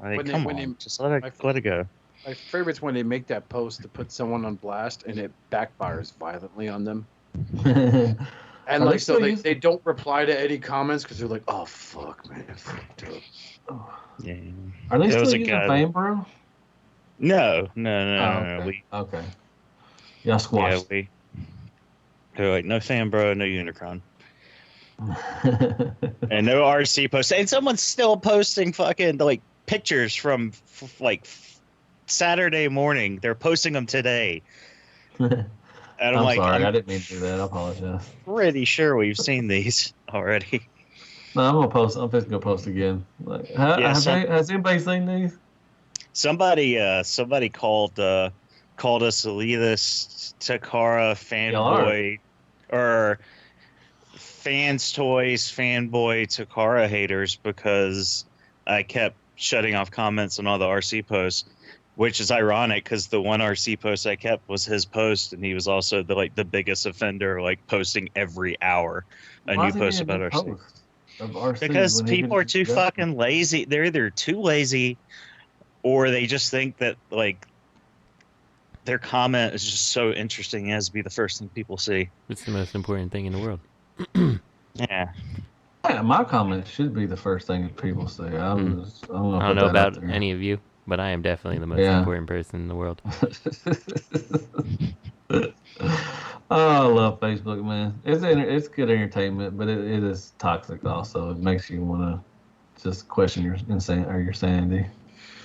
S13: like
S10: when they-
S13: come
S10: when
S13: on,
S10: they-
S13: just let it go.
S10: My favorite's when they make that post to put someone on blast and it backfires violently on them. And
S12: Are
S10: like
S12: they
S10: so
S12: still
S10: they,
S12: using-
S10: they don't reply to any comments because they're like, oh fuck man, I fucked up.
S13: Yeah.
S12: Are they
S13: There was
S12: still
S13: a
S12: using
S13: guy-
S12: Fame Bro?
S13: No.
S12: Oh,
S13: No.
S12: okay. Okay. Y'all squashed.
S13: They're like, no Fan Bro, no Unicron. And no RC posts. And someone's still posting fucking like pictures from like Saturday morning. They're posting them today. And
S12: I'm
S13: like,
S12: sorry,
S13: I'm
S12: I didn't mean to do that. I apologize.
S13: pretty sure we've seen these already.
S12: No, I'm gonna post. I'm just gonna post again. Like, has anybody seen these?
S13: Somebody called us elitist Takara fanboy or fans toys fanboy Takara haters because I kept shutting off comments on all the RC posts, which is ironic because the one RC post I kept was his post, and he was also the biggest offender, like posting every hour a
S12: Why
S13: new
S12: is he
S13: post
S12: being a
S13: about
S12: new
S13: RC.
S12: post of RC
S13: Because
S12: when he
S13: people are too
S12: can-
S13: fucking lazy. They're either too lazy or they just think that like their comment is just so interesting it has to be the first thing people see.
S11: it's the most important thing in the world.
S13: Yeah.
S12: Yeah, my comment should be the first thing that people say. I'm
S11: I don't know about any of you, but I am definitely the most important person in the world.
S12: Oh, I love Facebook, man. It's good entertainment, but it is toxic also. It makes you want to just question your sanity.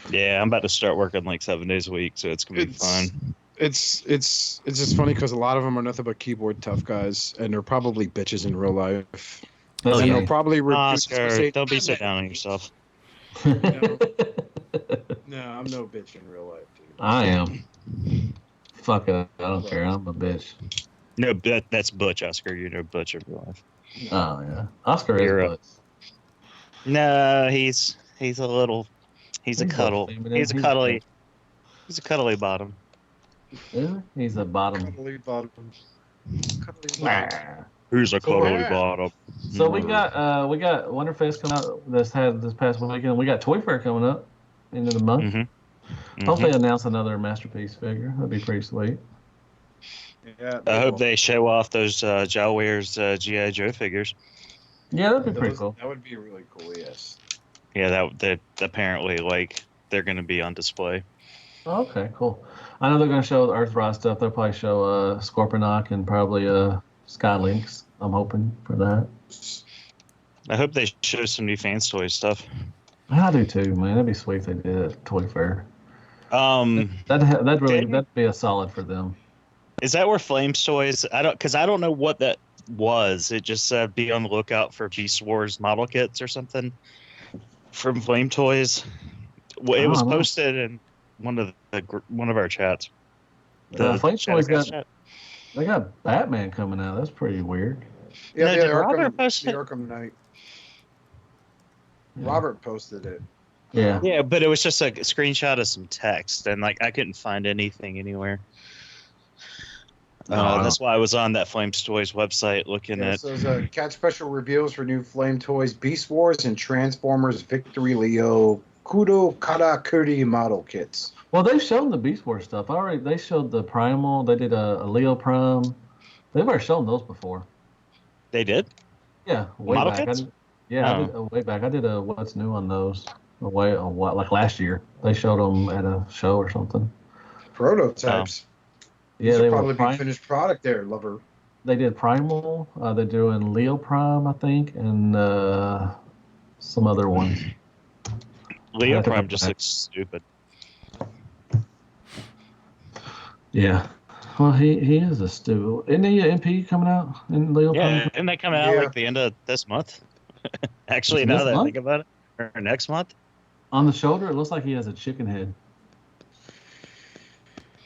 S13: Yeah, I'm about to start working like 7 days a week, so it's gonna be fun.
S4: It's just funny because a lot of them are nothing but keyboard tough guys, and they're probably bitches in real life.
S12: Oh,
S4: and
S12: yeah.
S4: they'll probably
S13: Oscar, don't be so down on yourself.
S4: No, I'm no bitch in real life, dude.
S12: I am. Fuck it. I don't care. I'm a bitch.
S13: No, that's Butch, Oscar. You're no Butch in real life.
S12: Oh, yeah. Oscar
S13: You're
S12: is butch.
S13: No, he's a little. He's a cuddle. He's a cuddly bottom.
S12: Is he? He's a bottom.
S10: Cuddly bottom.
S13: Who's a cuddly bottom?
S12: So we got Wonderfest coming out this past weekend. We got Toy Fair coming up end of the month. Hopefully announce another Masterpiece figure. That'd be pretty sweet.
S10: Yeah.
S13: I hope they show off those Jowware's G.I. Joe figures.
S12: Yeah, that'd be pretty cool.
S10: That would be really cool. Yes.
S13: Yeah, that apparently like they're going to be on display.
S12: Oh, okay, cool. I know they're going to show the Earthrise stuff. They'll probably show Scorponok and probably Skylinks. I'm hoping for that.
S13: I hope they show some new Fans Toys stuff.
S12: I do too, man. That'd be sweet if they did at Toy Fair. That'd be a solid for them.
S13: Is that where Flames Toys? I don't know what that was. It just said be on the lookout for Beast Wars model kits or something from Flame Toys. Well, it was posted in one of our chats.
S12: Flame Toys they got Batman coming out. That's pretty weird.
S10: Yeah,
S13: No,
S10: the
S13: did Robert
S10: Arkham,
S13: post
S10: the
S13: it?
S10: Arkham Knight.
S12: Yeah.
S10: Robert posted it.
S12: Yeah.
S13: Yeah, but it was just a screenshot of some text, and like I couldn't find anything anywhere. That's why I was on that Flames Toys website looking at.
S10: So there's cat special reveals for new Flame Toys, Beast Wars, and Transformers Victory Leo Kudo Karakuri model kits.
S12: Well, they've shown the Beast Wars stuff. They showed the Primal. They did a Leo Prime. They've already shown those before.
S13: They did?
S12: Yeah, way
S13: model
S12: back.
S13: kits?
S12: I did way back. I did a what's new on those. Like last year. They showed them at a show or something.
S10: Prototypes.
S12: Yeah,
S10: These
S12: they
S10: will
S12: were
S10: probably be finished product there, lover.
S12: They did Primal. They're doing Leo Prime, I think, and some other ones.
S13: Leo Prime just looks stupid.
S12: Yeah. Well, he is a stew. Isn't he an MP coming out in Leo Prime?
S13: Yeah, isn't that coming out like the end of this month? Actually, now that I think about it, or next month.
S12: On the shoulder, it looks like he has a chicken head.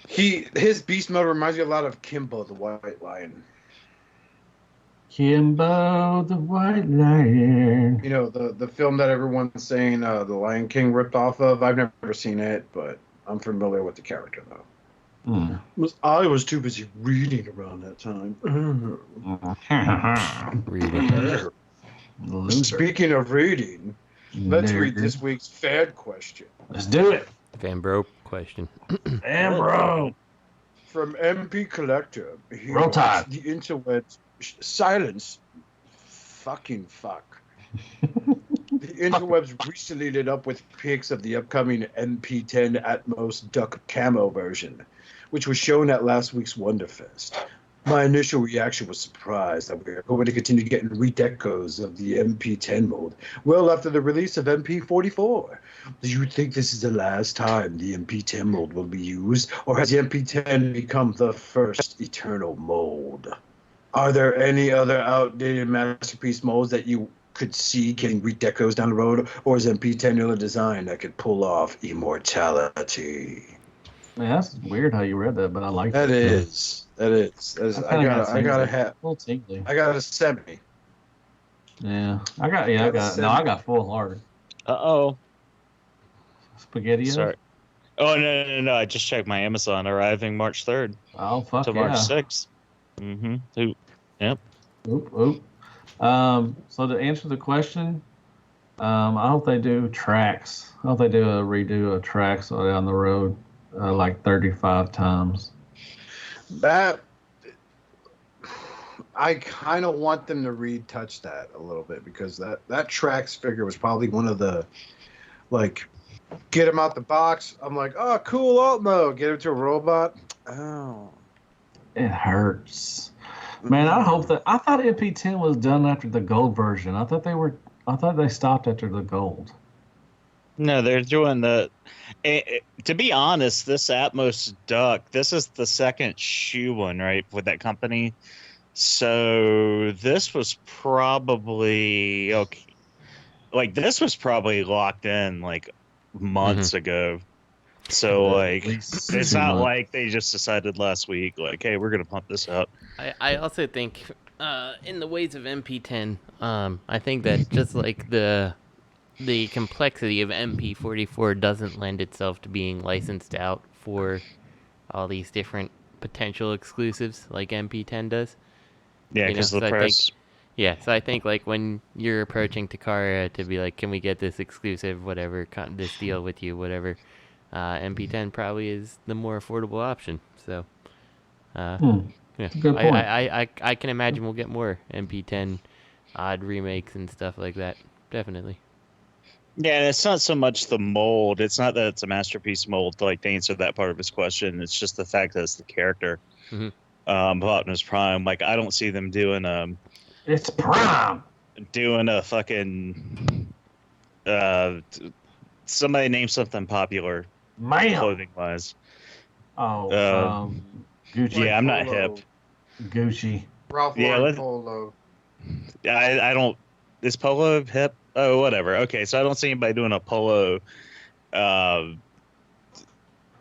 S10: His beast mode reminds me a lot of Kimbo the White Lion.
S12: Kimbo the White Lion.
S10: You know, the film that everyone's saying the Lion King ripped off of. I've never seen it, but I'm familiar with the character though. I was too busy reading around that time.
S11: Reading.
S10: Speaking of reading, let's read this week's fan question.
S12: Let's do it.
S11: Fan bro question.
S12: Fan bro.
S10: From MP Collector.
S12: Roll Tide.
S10: The interwebs. Silence. Fucking fuck. The interwebs recently lit up with pics of the upcoming MP10 Atmos Duck Camo version, which was shown at last week's Wonderfest. My initial reaction was surprise that we are going to continue getting redecos of the MP10 mold well after the release of MP44. Do you think this is the last time the MP10 mold will be used, or has the MP10 become the first eternal mold? Are there any other outdated masterpiece molds that you could see getting redecos down the road, or is MP10 a design that could pull off immortality?
S12: Man, that's weird how you read that, but I like
S10: that.
S12: That
S10: is. I got a semi.
S12: Yeah, I got full heart. Spaghetti.
S13: Sorry. Oh no! I just checked my Amazon. Arriving March 3rd.
S12: Oh fuck
S13: to March 6th. Mm-hmm. Yep.
S12: Oop. So to answer the question, I hope they do tracks. I hope they do a redo of tracks down the road, like 35 times.
S10: That I kind of want them to retouch that a little bit, because that tracks figure was probably one of the, like, get him out the box. I'm like, oh, cool alt mode. Get him to a robot. Oh,
S12: it hurts. Man, I hope that. I thought MP10 was done after the gold version. I thought they stopped after the gold.
S13: No, they're doing the. To be honest, this Atmos Duck, this is the second shoe one, right, with that company. So this was probably okay. Like this was probably locked in like months ago. So like it's not like they just decided last week, like, hey, we're gonna pump this out.
S11: I also think in the ways of MP10, I think that just like the complexity of MP44 doesn't lend itself to being licensed out for all these different potential exclusives like MP10 does.
S13: Yeah, because of the price.
S11: So I think like when you're approaching Takara to be like, can we get this exclusive, whatever, this deal with you, whatever, MP10 probably is the more affordable option. So, yeah,
S12: good point.
S11: I can imagine we'll get more MP10 odd remakes and stuff like that. Definitely.
S13: Yeah, and it's not so much the mold. It's not that it's a masterpiece mold, like to answer that part of his question. It's just the fact that it's the character. Optimus Prime. Like, I don't see them doing
S12: It's Prime.
S13: Doing a fucking somebody name something popular. Clothing wise.
S12: Gucci.
S13: Yeah, I'm not hip.
S12: Gucci.
S10: Ralph Lauren Polo.
S13: I don't. Is Polo hip? Oh, whatever. Okay, so I don't see anybody doing a Polo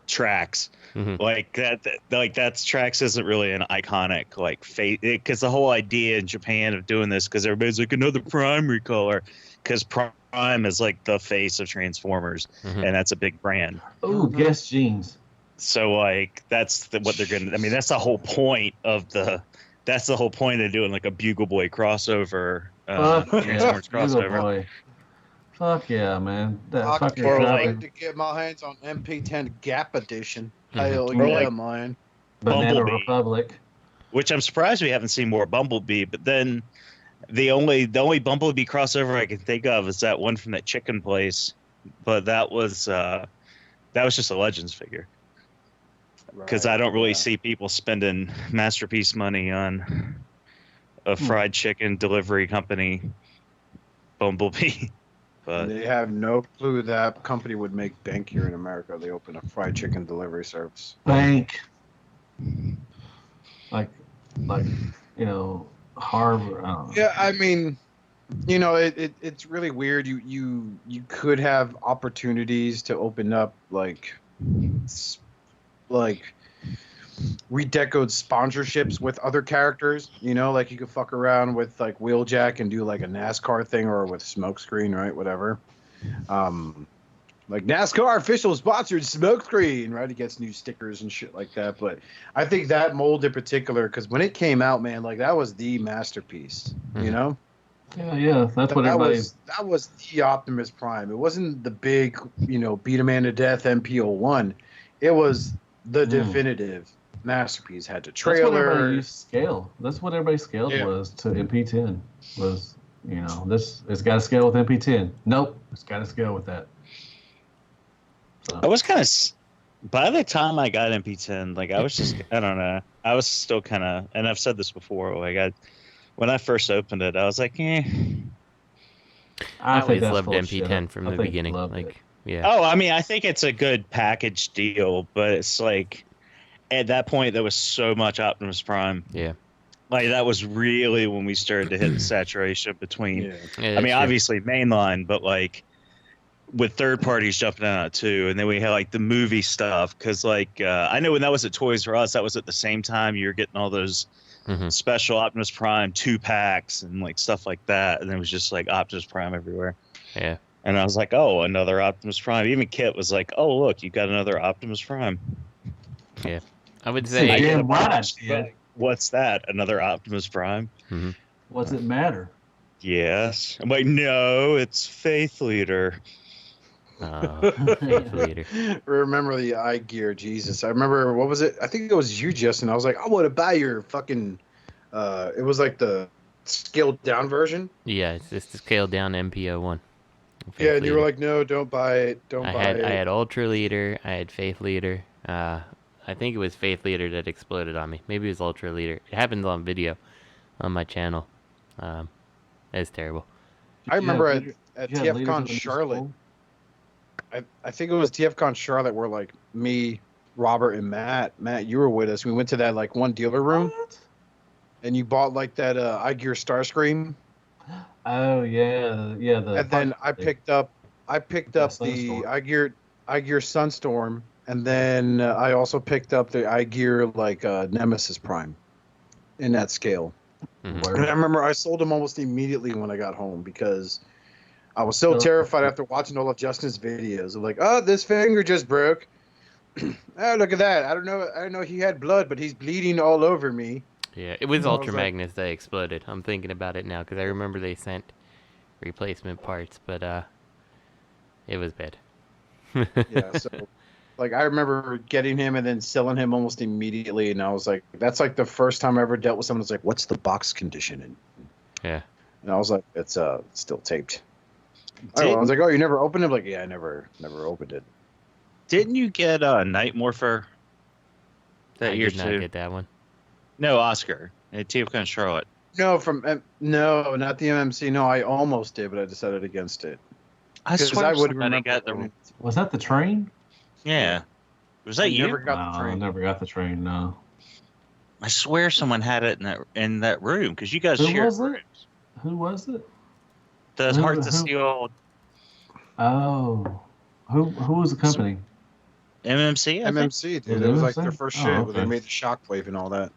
S13: tracks like that. Like that's tracks isn't really an iconic like face, because the whole idea in Japan of doing this, because everybody's like another Prime recolor, because Prime is like the face of Transformers, and that's a big brand.
S12: Ooh, Guess jeans.
S13: So like what they're gonna. I mean, that's the whole point of doing like a Bugle Boy crossover. Transformers crossover.
S12: Boy. Fuck yeah, man!
S10: I
S12: Fuck
S10: can't
S12: your
S10: wait
S12: copy.
S10: to get my hands on MP10 Gap Edition.
S11: Mhm.
S10: Hell
S13: Or
S10: yeah,
S13: like
S10: man.
S12: Banana
S13: Bumblebee.
S12: Republic.
S13: Which I'm surprised we haven't seen more Bumblebee. But then the only Bumblebee crossover I can think of is that one from that chicken place. But that was just a Legends figure. Because I don't really see people spending Masterpiece money on a fried chicken delivery company, Bumblebee. But
S10: They have no clue that company would make bank here in America. They open a fried chicken delivery service.
S12: Bank. Like Harvard. I don't know.
S10: Yeah, I mean, it's really weird. You could have opportunities to open up like redecoed sponsorships with other characters. Like you could fuck around with like Wheeljack and do like a NASCAR thing, or with Smokescreen, right? Whatever. Like NASCAR official sponsored Smokescreen, right? He gets new stickers and shit like that. But I think that mold in particular, because when it came out, man, like that was the masterpiece.
S11: Mhm.
S12: Yeah. That's what everybody.
S10: That was the Optimus Prime. It wasn't the big, beat a man to death MP01. It was the definitive masterpiece. Had the
S12: That's what
S10: trailer.
S12: everybody used to scale. That's what everybody scaled
S10: Yeah.
S12: was to MP10. Was this? It's got to scale with MP10. Nope, it's got to scale with that.
S13: I was kind of. By the time I got MP10, like I was just, I don't know. I was still kind of, and I've said this before. Like when I first opened it, I was like, eh.
S11: I always
S12: that's
S11: loved
S12: full of
S11: MP10
S12: shit.
S11: from
S12: I
S11: the
S12: think
S11: beginning.
S12: loved
S11: Like,
S12: it.
S11: yeah.
S13: Oh, I mean, I think it's a good package deal, but it's like at that point there was so much Optimus Prime.
S11: Yeah.
S13: Like that was really when we started to hit the saturation between.
S10: Yeah.
S11: Yeah,
S13: I mean,
S11: true.
S13: obviously mainline, but like with third parties jumping out too, and then we had like the movie stuff because like I know when that was at Toys R Us, that was at the same time you were getting all those special Optimus Prime 2-packs and like stuff like that, and it was just like Optimus Prime everywhere.
S11: Yeah.
S13: And I was like, oh, another Optimus Prime. Even Kit was like, oh, look, you got another Optimus Prime.
S11: Yeah. I would
S12: Say,
S11: say.
S12: damn right I
S13: But
S12: did.
S13: what's that? Another Optimus Prime?
S11: Mhm.
S12: What's it matter?
S13: Yes. I'm like, no, it's Faith Leader.
S11: Faith Leader.
S10: Remember the eye gear? Jesus, I remember. What was it? I think it was you, Justin. I was like, I want to buy your fucking. It was like the scaled down version.
S11: Yeah, it's just a scaled down MP01. Faith
S10: Yeah, and you were
S11: Leader.
S10: like, no, don't buy it. Don't buy it.
S11: I had Ultra Leader, I had Faith Leader. I think it was Faith Leader that exploded on me. Maybe it was Ultra Leader. It happened on video on my channel. It's terrible.
S10: I remember at
S12: You had leaders in
S10: TFCon
S12: the
S10: Charlotte.
S12: school?
S10: I think it was TFCon Charlotte where like me, Robert, and Matt. Matt, you were with us. We went to that like one dealer room, and you bought like that eye gear Starscream.
S12: Oh yeah.
S10: And then I picked up the
S12: Sunstorm.
S10: eye gear Sunstorm, and then I also picked up the eye gear like Nemesis Prime in that scale.
S11: Mhm.
S10: And I remember I sold them almost immediately when I got home because I was so terrified after watching all of Justin's videos of like, oh, this finger just broke. Oh, look at that. I don't know he had blood, but he's bleeding all over me.
S11: Yeah, it was
S10: I was
S11: Ultra
S10: like-
S11: Magnus that exploded. I'm thinking about it now because I remember they sent replacement parts, but it was bad.
S10: Yeah, so like I remember getting him and then selling him almost immediately, and I was like, that's like the first time I ever dealt with someone who's like, what's the box condition?
S11: Yeah.
S10: And I was like, it's still taped. I was like, oh, you never opened it? Like, yeah, I never opened it.
S13: Didn't you get Night Morpher that
S11: I
S13: year
S11: did not
S13: too?
S11: get that one.
S13: No, Oscar at TFCon Charlotte.
S10: No, no, not the MMC. No, I almost did, but I decided against it.
S13: I
S10: 'Cause
S13: swear
S10: I would
S13: somebody
S10: remember
S13: got the.
S10: owning-
S12: Was that the train?
S13: Yeah, was that you?
S10: Never got the
S12: No, I
S10: train.
S12: never got the train. No.
S13: I swear someone had it in that room because you guys
S12: Who
S13: shared
S12: was it?
S13: rooms.
S12: Who was it?
S13: The
S12: Who-
S13: Hearts of
S12: who-
S13: Steel
S12: Oh, who was the company?
S13: MMC. I think?
S10: MMC, dude. It was like their
S12: MMC?
S10: first
S12: Oh,
S10: shit where they
S12: okay.
S10: made the Shockwave and all that.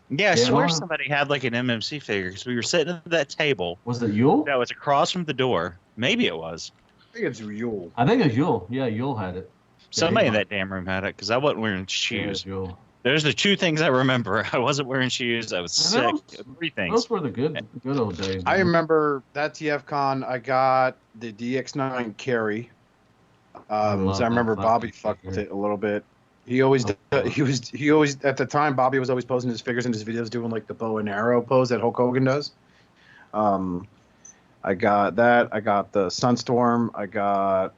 S13: Yeah, I
S12: Yeah,
S13: swear
S12: well-
S13: somebody had like an MMC figure because we were sitting at that table
S12: Was it Yule?
S13: that was across from the door. Maybe it was.
S10: I think it's Yule.
S12: I think it was Yule. Yeah, Yule had it.
S13: Somebody in that damn room had it because I wasn't wearing shoes. There's the two things I remember. I wasn't wearing shoes. I was sick. Three things.
S12: Those were the good old days.
S10: I remember that TFCon. I got the DX9 carry. So I remember Bobby fucked with it a little bit. He always at the time Bobby was always posting his figures in his videos doing like the bow and arrow pose that Hulk Hogan does. I got that. I got the Sunstorm. I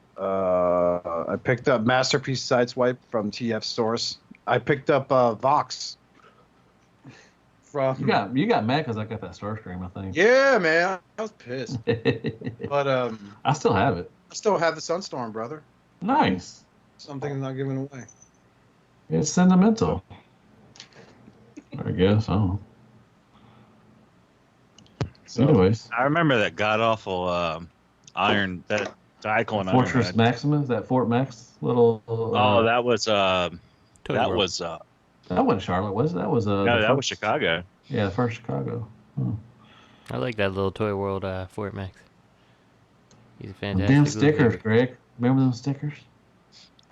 S10: picked up Masterpiece Sideswipe from TF Source. I picked up Vox from.
S12: You got mad because I got that Starscream, I think.
S10: Yeah, man, I was pissed. But
S12: I still have it.
S10: I still have the Sunstorm, brother.
S12: Nice.
S10: Something I'm not giving away.
S12: It's sentimental. I guess. I don't know.
S10: So,
S12: anyways,
S13: I remember that god awful iron that Diaclone
S12: Fortress Maximus, that Fort Max little.
S13: That was that
S12: wasn't Charlotte, was it? That was
S13: no, that was Chicago.
S12: Yeah, the first Chicago.
S11: I like that little Toy World Fort Max. He's a fantastic.
S12: Damn stickers, Greg. Remember those stickers?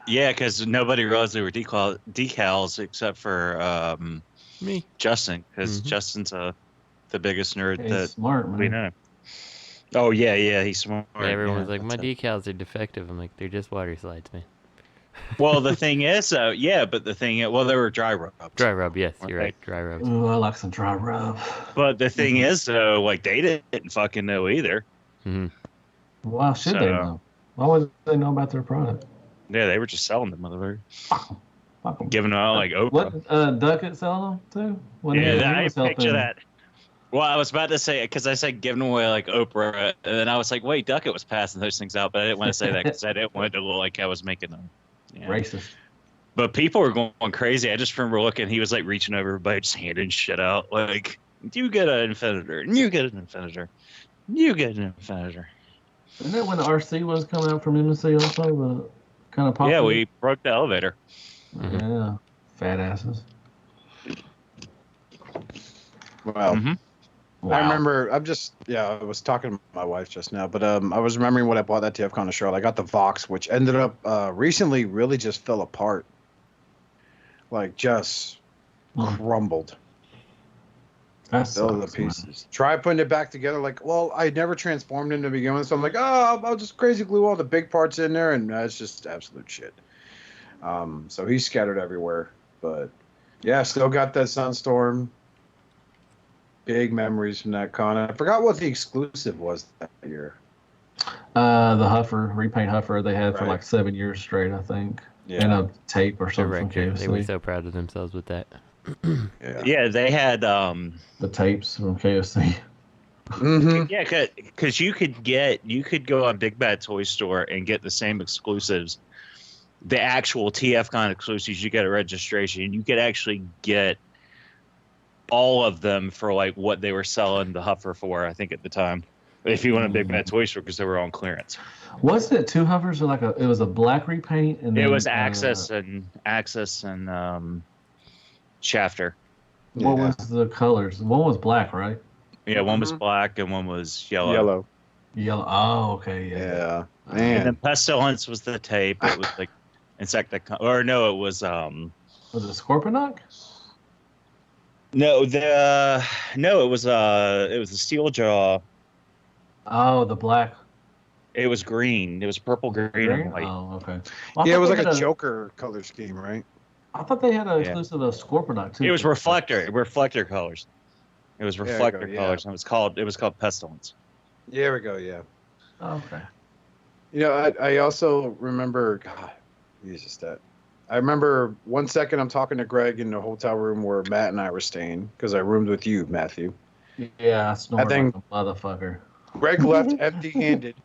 S13: Yeah, because nobody realized they were decals except for
S11: me,
S13: Justin, because Justin's the biggest nerd
S12: He's smart, man.
S13: we know. Oh yeah, he's smart.
S11: Yeah, everyone was like, my decals are defective. I'm like, they're just water slides, man.
S13: Well, the thing is, but the thing is, they were dry rubs.
S11: Dry rub, yes, you're right, dry rubs.
S12: Ooh, I like some dry rub.
S13: But the thing is, though, like they didn't fucking know either.
S11: Mm-hmm.
S12: Why should they know? Why would they know about their product?
S13: Yeah, they were just selling them, motherfucker.
S12: Fuck 'em.
S13: Giving them out like Oprah.
S12: What Duckett selling them too? When
S13: I picture that. Well, I was about to say because I said giving away like Oprah, and then I was like, wait, Duckett was passing those things out, but I didn't want to say that because I didn't want it to look like I was making them. Yeah.
S12: Racist.
S13: But people were going crazy. I just remember looking. He was like reaching over everybody, just handing shit out. Like, you get an Infinitor, and you get an Infinitor, you get an Infinitor.
S12: Isn't that when the RC was coming out from MSC also? The kind of popular?
S13: Yeah, we broke the elevator.
S12: Yeah, fat asses.
S10: Well, I remember. I was talking to my wife just now, but I was remembering what I bought that TFCon to Charlotte. I got the Vox, which ended up recently really just fell apart, like just crumbled. Fell to pieces. Try putting it back together. Like, well, I never transformed into begin with, so I'm like, I'll just crazy glue all the big parts in there, and it's just absolute shit. So he's scattered everywhere, but yeah, still got that Sunstorm. Big memories from that con. I forgot what the exclusive was that year.
S12: The Huffer, repaint Huffer, they had for like 7 years straight, I think. Yeah. And a tape or something from KFC.
S11: They were so proud of themselves with that.
S13: Yeah, they had
S12: the tapes from KFC.
S13: Yeah, because you could go on Big Bad Toy Store and get the same exclusives, the actual TFCon exclusives. You get a registration. You could actually get all of them for like what they were selling the Huffer for, I think at the time. If you went to Big Bad Toy Store, because they were on clearance.
S12: Wasn't it two Huffers or it was a black repaint and
S13: it was Access and Shafter.
S12: What was the colors? One was black, right?
S13: Yeah, one was black and one was yellow.
S12: Yellow. Oh, okay. Yeah.
S10: Man.
S13: And then Pestilence was the tape. It was like Insecticon, or no, it was
S12: Was it Scorponok?
S13: No, it was the Steel Jaw.
S12: Oh, the black.
S13: It was green. It was purple, green, and white.
S12: Oh, okay. Well,
S10: yeah, it was like a Joker color scheme, right?
S12: I thought they had an exclusive of Scorponok too.
S13: It was reflector colors. It was reflector colors, and it was called Pestilence.
S10: There we go. Yeah.
S12: Oh, okay.
S10: You know, I also remember. God, Jesus, that. I remember 1 second I'm talking to Greg in the hotel room where Matt and I were staying because I roomed with you, Matthew.
S12: Yeah, I snored like a motherfucker.
S10: Greg left empty-handed,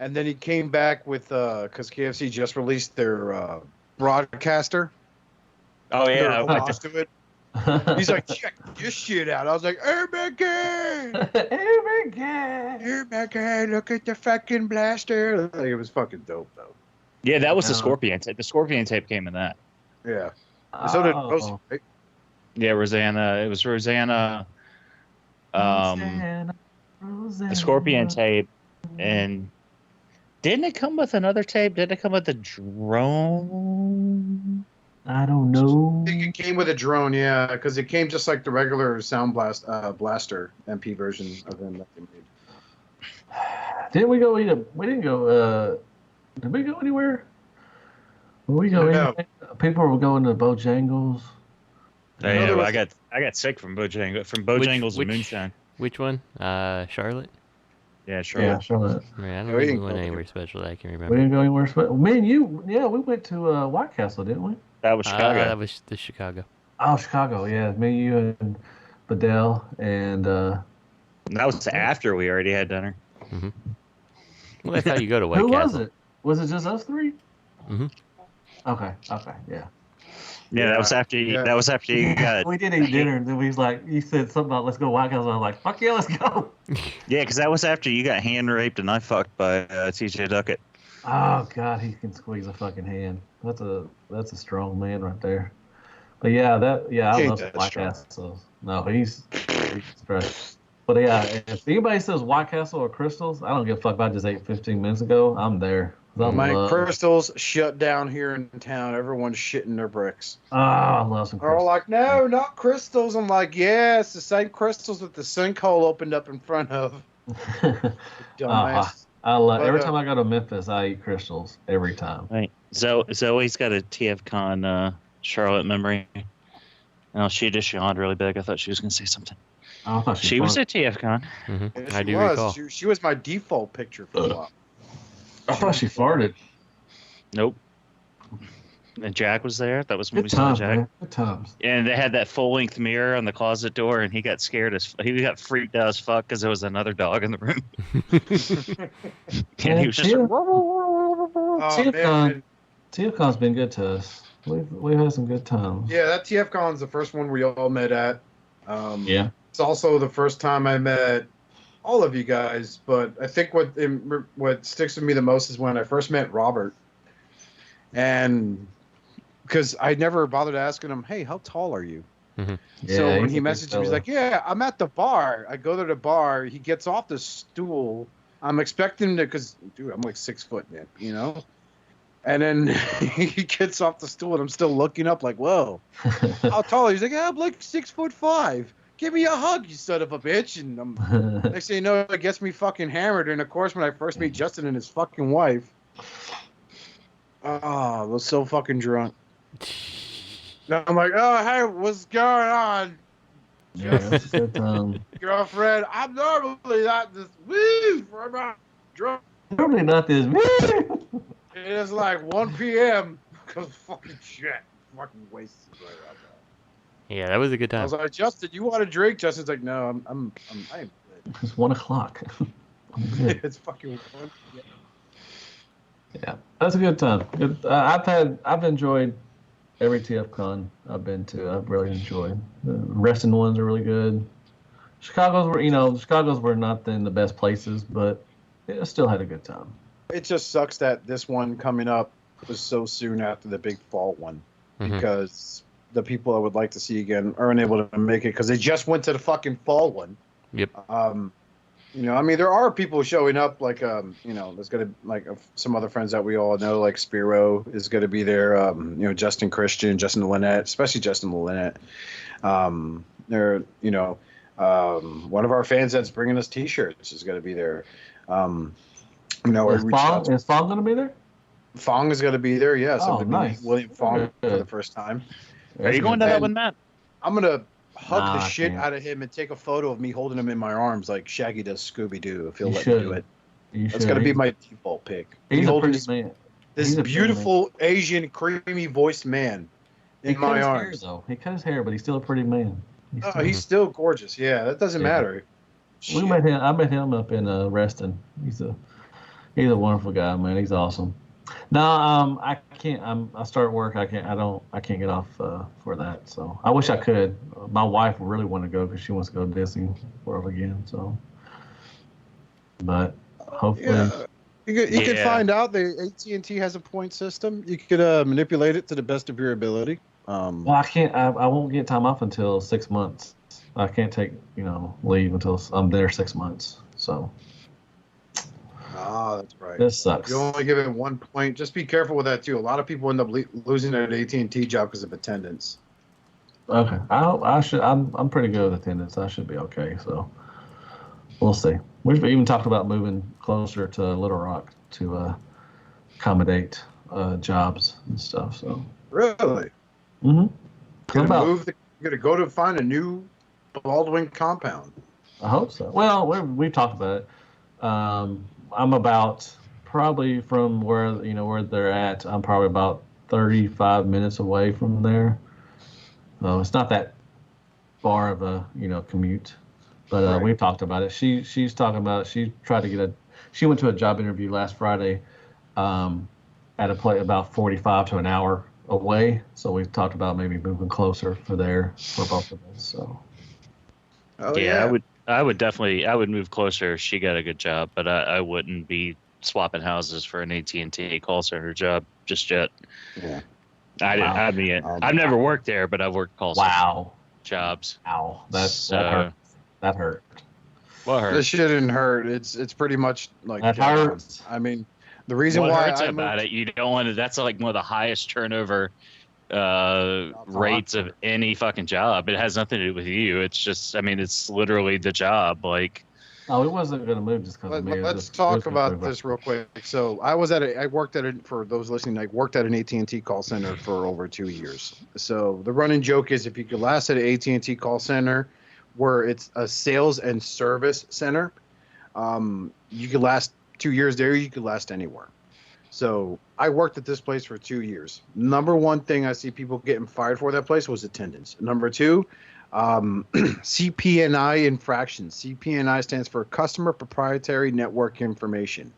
S10: and then he came back with because KFC just released their broadcaster.
S13: Oh yeah,
S10: I just to it. He's like, check this shit out. I was like, hey, Becky, look at the fucking blaster. Like, it was fucking dope though.
S13: Yeah, that was the Scorpion tape. The Scorpion tape came in that.
S10: Yeah. So did Rosie, right?
S13: Yeah, Rosanna. It was Rosanna. The Scorpion tape, and Didn't it come with another tape? Did it come with a drone?
S12: I don't know.
S10: I think it came with a drone, yeah, because it came just like the regular Sound Blaster MP version of them that they made.
S12: Didn't we go either? We didn't go. Did we go anywhere? Did we go?
S10: No.
S12: People were going to Bojangles.
S13: Oh, yeah, well, I got sick from Bojangles and Moonshine.
S11: Which one? Charlotte?
S13: Yeah, Charlotte.
S12: Yeah, Charlotte.
S11: I don't think we went anywhere special that I can remember.
S12: We didn't go anywhere special. Me and you, yeah, we went to White Castle, didn't we?
S13: That was Chicago.
S11: That was the Chicago.
S12: Oh, Chicago, yeah. Me, you, and Bedell, and...
S13: that was after we already had dinner.
S11: Mm-hmm. Well, that's how you go to White
S12: Who
S11: Castle.
S12: was it? Was it just us three?
S11: Mm-hmm.
S12: Okay, yeah.
S13: Yeah, that was after you. That was after you got.
S12: We did eat dinner, and then we was like, you said something about let's go White Castle. I was like, fuck yeah, let's go.
S13: Yeah, because that was after you got hand raped and I fucked by TJ Duckett.
S12: Oh God, he can squeeze a fucking hand. That's a strong man right there. But yeah, I love White Castle. No, he's fresh. But yeah, if anybody says White Castle or Crystals, I don't give a fuck about. I just ate 15 minutes ago. I'm there.
S10: My Crystals shut down here in town. Everyone's shitting their bricks.
S12: Oh, I love some
S10: They're
S12: Crystals.
S10: all like, no, not Crystals. I'm like, yeah, it's the same Crystals that the sinkhole opened up in front of. Dumbass.
S12: I love every time I go to Memphis, I eat Crystals every time.
S13: Right. Zoe's got a TFCon Charlotte memory. Oh, she just yawned really big. I thought she was going to say something.
S12: I thought
S13: she was at TFCon.
S11: Mm-hmm.
S10: Yeah,
S11: I do recall.
S10: She was my default picture for a while.
S12: I thought she farted.
S13: Nope. And Jack was there. That was when
S12: Good
S13: we saw
S12: times,
S13: Jack.
S12: man. Good times.
S13: And they had that full-length mirror on the closet door, and he got scared he got freaked out as fuck because there was another dog in the room. And he was just like,
S12: TFCon's been good to us. We've had some good times.
S10: Yeah, that TFCon's the first one we all met at.
S12: Yeah.
S10: It's also the first time I met all of you guys, but I think what sticks with me the most is when I first met Robert. And because I never bothered asking him, hey, how tall are you?
S11: Mm-hmm.
S10: So
S12: Yeah,
S10: when he
S12: he's a big
S10: messaged me,
S12: fella.
S10: he's like, yeah, I'm at the bar. I go to the bar. He gets off the stool. I'm expecting to, because, dude, I'm like 6 foot, man, you know? And then he gets off the stool, and I'm still looking up like, whoa, how tall are you? He's like, yeah, I'm like 6'5". Give me a hug, you son of a bitch. And next thing you know, it gets me fucking hammered. And, of course, when I first meet Justin and his fucking wife, I was so fucking drunk. Now I'm like, oh, hey, what's going on?
S12: Yeah, that's a good time.
S10: Girlfriend, I'm normally not this woo for about drunk.
S12: Normally not this.
S10: It is like 1 p.m. because fucking shit. Fucking wasted right out there.
S11: Yeah, that was a good
S10: I
S11: time.
S10: was like, Justin, you want a drink? Justin's like, no, I am good.
S12: It's 1 o'clock.
S10: It's fucking 1.
S12: Yeah, that's a good time. Good. I've enjoyed every TFCon I've been to. I've really enjoyed. The wrestling ones are really good. Chicago's were not in the best places, but I still had a good time.
S10: It just sucks that this one coming up was so soon after the big fall one, because the people I would like to see again aren't able to make it because they just went to the fucking fall one.
S11: Yep.
S10: I mean, there are people showing up, like, there's going to, like, some other friends that we all know, like Spiro is going to be there, Justin Christian, Justin Lynette, especially Justin Lynette. They're, one of our fans that's bringing us T-shirts is going to be there.
S12: Is Fong going to be there?
S10: Fong is going to be there, yes.
S12: Oh, nice.
S10: William Fong for the first time.
S13: Are you going to that one, Matt?
S10: I'm going to hug the shit
S12: can't.
S10: out of him and take a photo of me holding him in my arms like Shaggy does Scooby-Doo if he'll
S12: You
S10: let
S12: should.
S10: me do it.
S12: You
S10: That's
S12: should.
S10: going to be my default pick.
S12: He's a
S10: holding
S12: pretty man.
S10: this
S12: He's a pretty
S10: beautiful Asian creamy voiced man in my arms.
S12: He cut his hair, but he's still a pretty man.
S10: He's still gorgeous. Yeah, that doesn't matter.
S12: I met him up in Reston. He's a wonderful guy, man. He's awesome. No, I can't. I start work. I can't get off for that. So I wish I could. My wife really want to go because she wants to go to Disney World again. So, but hopefully,
S10: you could find out the AT&T has a point system. You could manipulate it to the best of your ability.
S12: Well, I can't. I won't get time off until 6 months. I can't take leave until I'm there 6 months. So.
S10: Oh, that's right.
S12: This sucks.
S10: You only give it 1 point. Just be careful with that too. A lot of people end up losing their AT&T job because of attendance.
S12: Okay, I'm pretty good with attendance. I should be okay. So we'll see. We've even talked about moving closer to Little Rock to accommodate jobs and stuff. So
S10: Really?
S12: Mm-hmm.
S10: You're gonna go to find a new Baldwin compound.
S12: I hope so. Well, we talked about it. I'm about probably from where they're at. I'm probably about 35 minutes away from there. It's not that far of a commute, but
S10: Right.
S12: we've talked about it. She's talking about she tried to she went to a job interview last Friday, at a place about 45 to an hour away. So we've talked about maybe moving closer for both of us. So.
S10: Oh,
S13: yeah, I would definitely move closer if she got a good job, but I wouldn't be swapping houses for an AT&T call center job just yet.
S10: Yeah.
S13: I've never worked there, but I've worked call center jobs.
S12: Wow, that hurt. That hurt.
S13: What hurt?
S10: This shouldn't hurt. It's pretty much like
S12: that hurts.
S10: I mean, the reason
S13: what
S10: why
S13: hurts about it, you don't want to. That's like one of the highest turnover rates of any fucking job. It has nothing to do with you. It's just, I mean, it's literally the job. Like,
S12: no, we wasn't going to move just because of me.
S10: Let's talk about this real quick. So I worked at it, for those listening, I worked at an AT&T call center for over 2 years. So the running joke is if you could last at an AT&T call center where it's a sales and service center, you could last 2 years there, you could last anywhere. So I worked at this place for 2 years. Number one thing I see people getting fired for that place was attendance. Number two, CPNI infractions. CPNI stands for Customer Proprietary Network Information.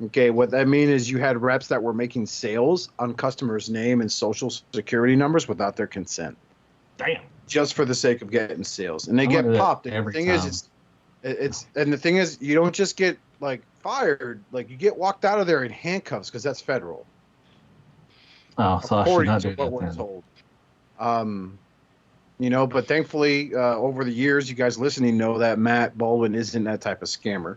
S10: Okay, what that means is you had reps that were making sales on customers' name and social security numbers without their consent.
S12: Damn.
S10: Just for the sake of getting sales, and they get popped. And the thing is, you don't just get like fired, like you get walked out of there in handcuffs because that's federal.
S12: Oh, so I should not do
S10: what
S12: that
S10: we're
S12: then.
S10: told. But thankfully, over the years, you guys listening know that Matt Baldwin isn't that type of scammer.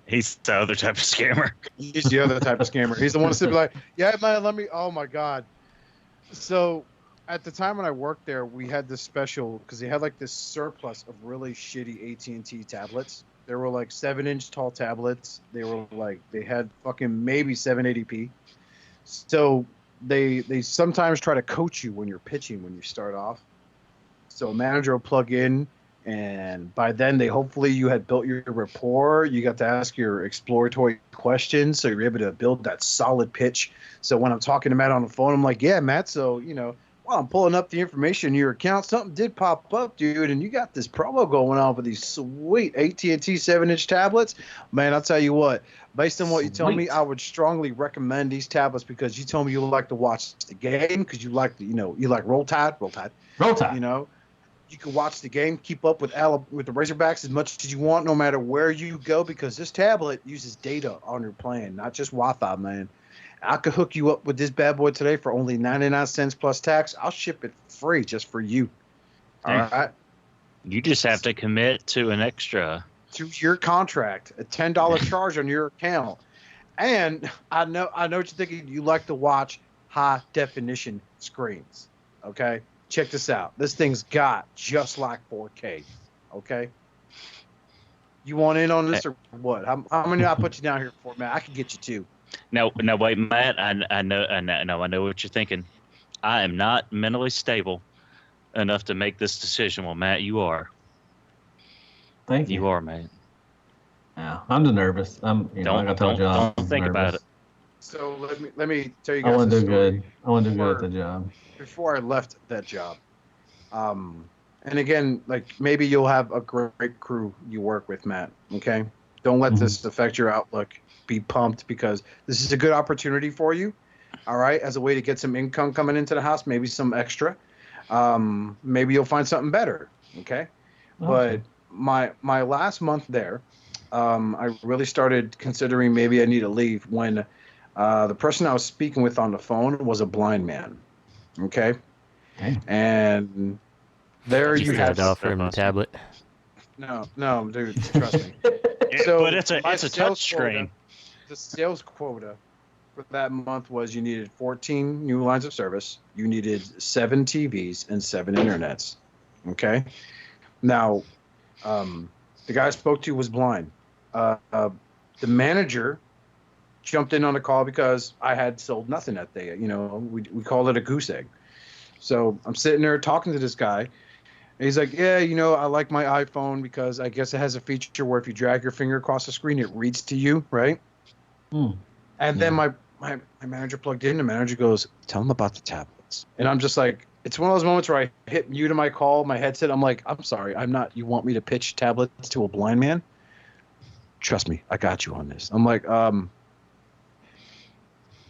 S13: he's the other type of scammer.
S10: He's the other type of scammer. He's the one to be like, yeah, man, let me. Oh my god. So, at the time when I worked there, we had this special because they had like this surplus of really shitty AT&T tablets. They were like 7-inch tall tablets. They were like they had fucking maybe 780p. So they sometimes try to coach you when you're pitching when you start off. So a manager will plug in, and by then hopefully you had built your rapport. You got to ask your exploratory questions, so you're able to build that solid pitch. So when I'm talking to Matt on the phone, I'm like, yeah, Matt. So while I'm pulling up the information in your account, something did pop up, dude, and you got this promo going on for these sweet AT&T 7-inch tablets. Man, I'll tell you what, based on what you told me, I would strongly recommend these tablets because you told me you like to watch the game because you like the, you like Roll Tide. You can watch the game, keep up with the Razorbacks as much as you want, no matter where you go, because this tablet uses data on your plan, not just Wi-Fi, man. I could hook you up with this bad boy today for only 99 cents plus tax. I'll ship it free just for you. All right.
S13: You just have to commit to an extra
S10: 2-year contract, a $10 charge on your account. And I know what you're thinking. You like to watch high definition screens. Okay. Check this out. This thing's got just like 4K. Okay. You want in on this or what? How many I put you down here for, man? I can get you two.
S13: No, wait, Matt. I know what you're thinking. I am not mentally stable enough to make this decision. Well, Matt, you are.
S12: Thank you.
S13: You are, man.
S12: Yeah, I'm just nervous. Don't
S13: think about it.
S10: So let me tell you guys.
S12: I want to do
S10: story.
S12: good. I want to do good at the job.
S10: Before I left that job, and again, like maybe you'll have a great crew you work with, Matt. Okay, don't let this affect your outlook. Be pumped because this is a good opportunity for you. All right, as a way to get some income coming into the house, maybe some extra. Maybe you'll find something better. Okay, but my last month there, I really started considering maybe I need to leave when the person I was speaking with on the phone was a blind man. Okay, and there you had
S11: to offer him a tablet.
S10: No, dude, trust me.
S13: But it's a
S10: my
S13: touch
S10: sales
S13: screen.
S10: The sales quota for that month was you needed 14 new lines of service, you needed 7 TVs, and 7 internets. Okay. Now, the guy I spoke to was blind. The manager jumped in on a call because I had sold nothing that day. You know, we called it a goose egg. So I'm sitting there talking to this guy. And he's like, yeah, you know, I like my iPhone because I guess it has a feature where if you drag your finger across the screen, it reads to you, right? And then my manager plugged in. The manager goes, tell him about the tablets. And I'm just like, it's one of those moments where I hit mute on my call, my headset. I'm like, I'm sorry, I'm not. You want me to pitch tablets to a blind man? Trust me, I got you on this. I'm like,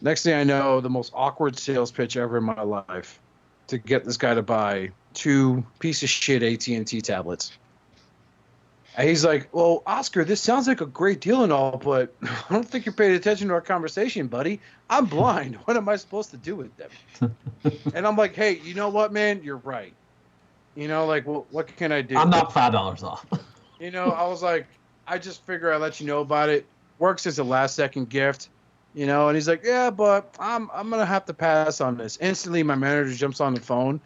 S10: next thing I know, the most awkward sales pitch ever in my life to get this guy to buy 2 piece of shit AT&T tablets. And he's like, well, Oscar, this sounds like a great deal and all, but I don't think you're paying attention to our conversation, buddy. I'm blind. What am I supposed to do with them? And I'm like, hey, you know what, man? You're right. You know, like, well, what can I do?
S12: I'm not $5 off.
S10: You know, I was like, I just figure I'd let you know about it. Works as a last-second gift. You know, and he's like, yeah, but I'm going to have to pass on this. Instantly, my manager jumps on the phone.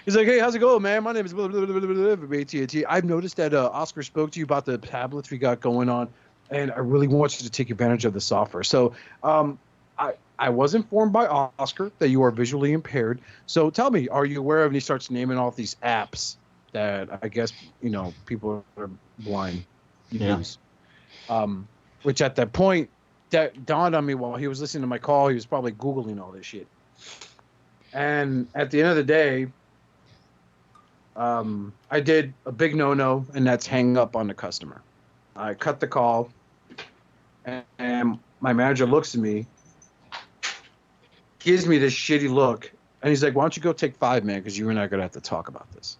S10: He's like, hey, how's it going, man? My name is AT&T. I've noticed that Oscar spoke to you about the tablets we got going on, and I really want you to take advantage of the software. So I was informed by Oscar that you are visually impaired. So tell me, are you aware of, and he starts naming off these apps that I guess, you know, people are blind use. Which at that point, that dawned on me while he was listening to my call. He was probably Googling all this shit. And at the end of the day, I did a big no-no, and that's hang up on the customer. I cut the call, and my manager looks at me, gives me this shitty look, and he's like, why don't you go take 5, man, because you and I are going to have to talk about this.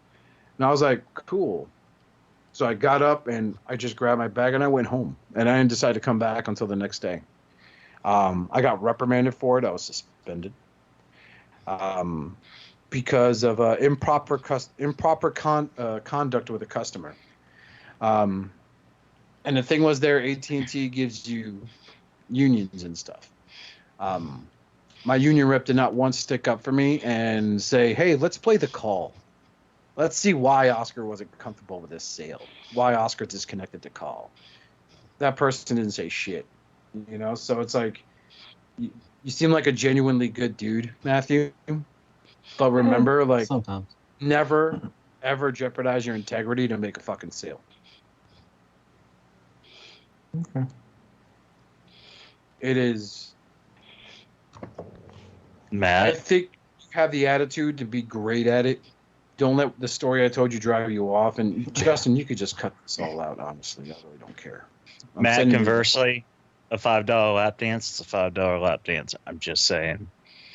S10: And I was like, cool. So I got up, and I just grabbed my bag, and I went home. And I didn't decide to come back until the next day. I got reprimanded for it. I was suspended. Because of improper conduct with a customer. And the thing was there, AT&T gives you unions and stuff. My union rep did not once stick up for me and say, hey, let's play the call. Let's see why Oscar wasn't comfortable with this sale. Why Oscar disconnected the call. That person didn't say shit. You know, so it's like, you seem like a genuinely good dude, Matthew. But remember, like,
S12: sometimes
S10: never, ever jeopardize your integrity to make a fucking sale.
S12: Okay.
S10: It is.
S13: Matt?
S10: I think you have the attitude to be great at it. Don't let the story I told you drive you off. And Justin, you could just cut this all out, honestly. I really don't care.
S13: Matt, conversely, a $5 lap dance is a $5 lap dance. I'm just saying.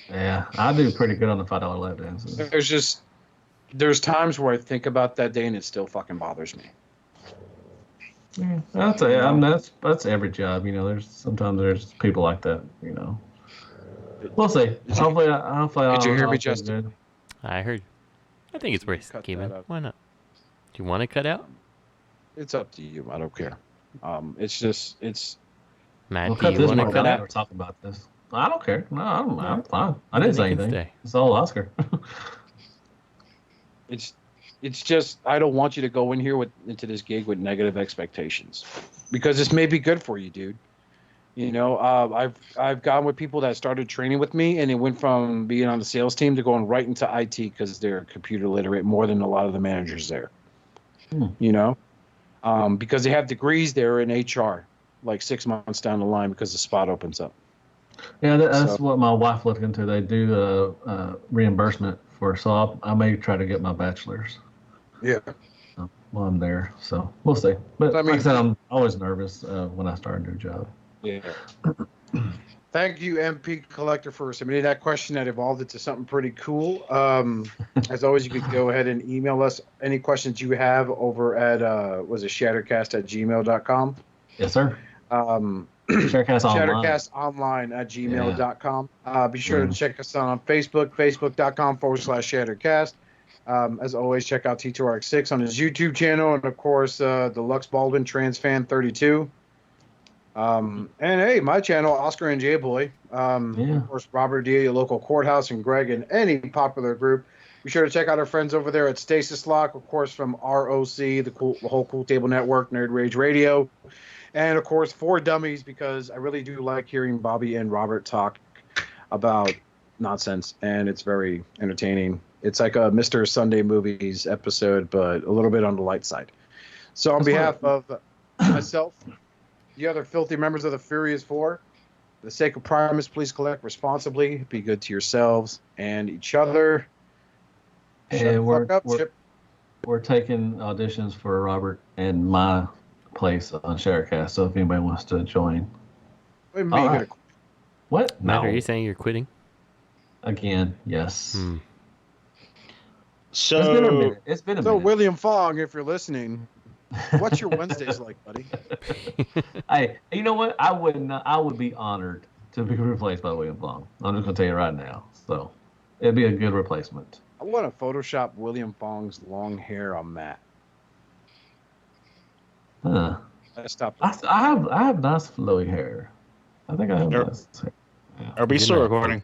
S12: Yeah, I do pretty good on the $5 lap dances.
S10: There's times where I think about that day and it still fucking bothers me.
S12: Yeah, that's every job. You know, sometimes there's people like that. You know, we'll see. Hopefully,
S10: did you hear me, Justin?
S12: Good.
S11: I heard. I think it's worth keeping. Why not? Do you want to cut out?
S10: It's up to you. I don't care. It's
S11: Matt,
S12: We'll
S11: do
S12: cut
S11: you
S12: this
S11: want to
S12: part
S11: cut
S12: out.
S11: out?
S12: We're talking about this. I don't care. No, I'm fine. I didn't
S11: Then
S12: say
S11: you can
S12: anything.
S11: stay.
S12: It's all Oscar.
S10: It's just I don't want you to go in here into this gig with negative expectations, because this may be good for you, dude. You know, I've gone with people that started training with me, and it went from being on the sales team to going right into IT because they're computer literate more than a lot of the managers there. You know, because they have degrees there in HR, like 6 months down the line because the spot opens up.
S12: Yeah, that's what my wife looked into. They do reimbursement for, so I may try to get my bachelor's.
S10: Yeah.
S12: While I'm there, so we'll see. But like I said, I'm always nervous when I start a new job.
S10: Yeah. Thank you, MP Collector, for submitting that question. That evolved into something pretty cool. As always, you could go ahead and email us any questions you have over at shatteredcast@gmail.com.
S12: Yes, sir.
S10: Shatteredcastonline@gmail.com. Be sure to check us out on Facebook, facebook.com/shatteredcast. As always, check out T2RX6 on his YouTube channel, and of course, Deluxe Baldwin Trans Fan 32. And hey, my channel, Oscar and J Boy. Of course, Robert D, your local Courthouse, and Greg in any popular group. Be sure to check out our friends over there at Stasis Lock, of course, from ROC, the whole Cool Table Network, Nerd Rage Radio, and of course, For Dummies, because I really do like hearing Bobby and Robert talk about nonsense, and it's very entertaining. It's like a Mr. Sunday Movies episode, but a little bit on the light side. So on behalf of myself, the other filthy members of the Furious Four, for the sake of Primus, please collect responsibly, be good to yourselves and each other.
S12: And we're taking auditions for Robert and my place on Shatteredcast, so if anybody wants to join. What?
S11: Matt,
S12: No.
S11: are you saying you're quitting?
S12: Again, yes.
S13: So
S12: it's been a minute.
S10: So William Fong, if you're listening, what's your Wednesdays like, buddy?
S12: Hey, you know what? I would be honored to be replaced by William Fong. I'm just gonna tell you right now. So it'd be a good replacement.
S10: I want to Photoshop William Fong's long hair on Matt.
S12: Huh.
S10: I
S12: have nice flowy hair. I think I have nice hair.
S13: Are we still recording?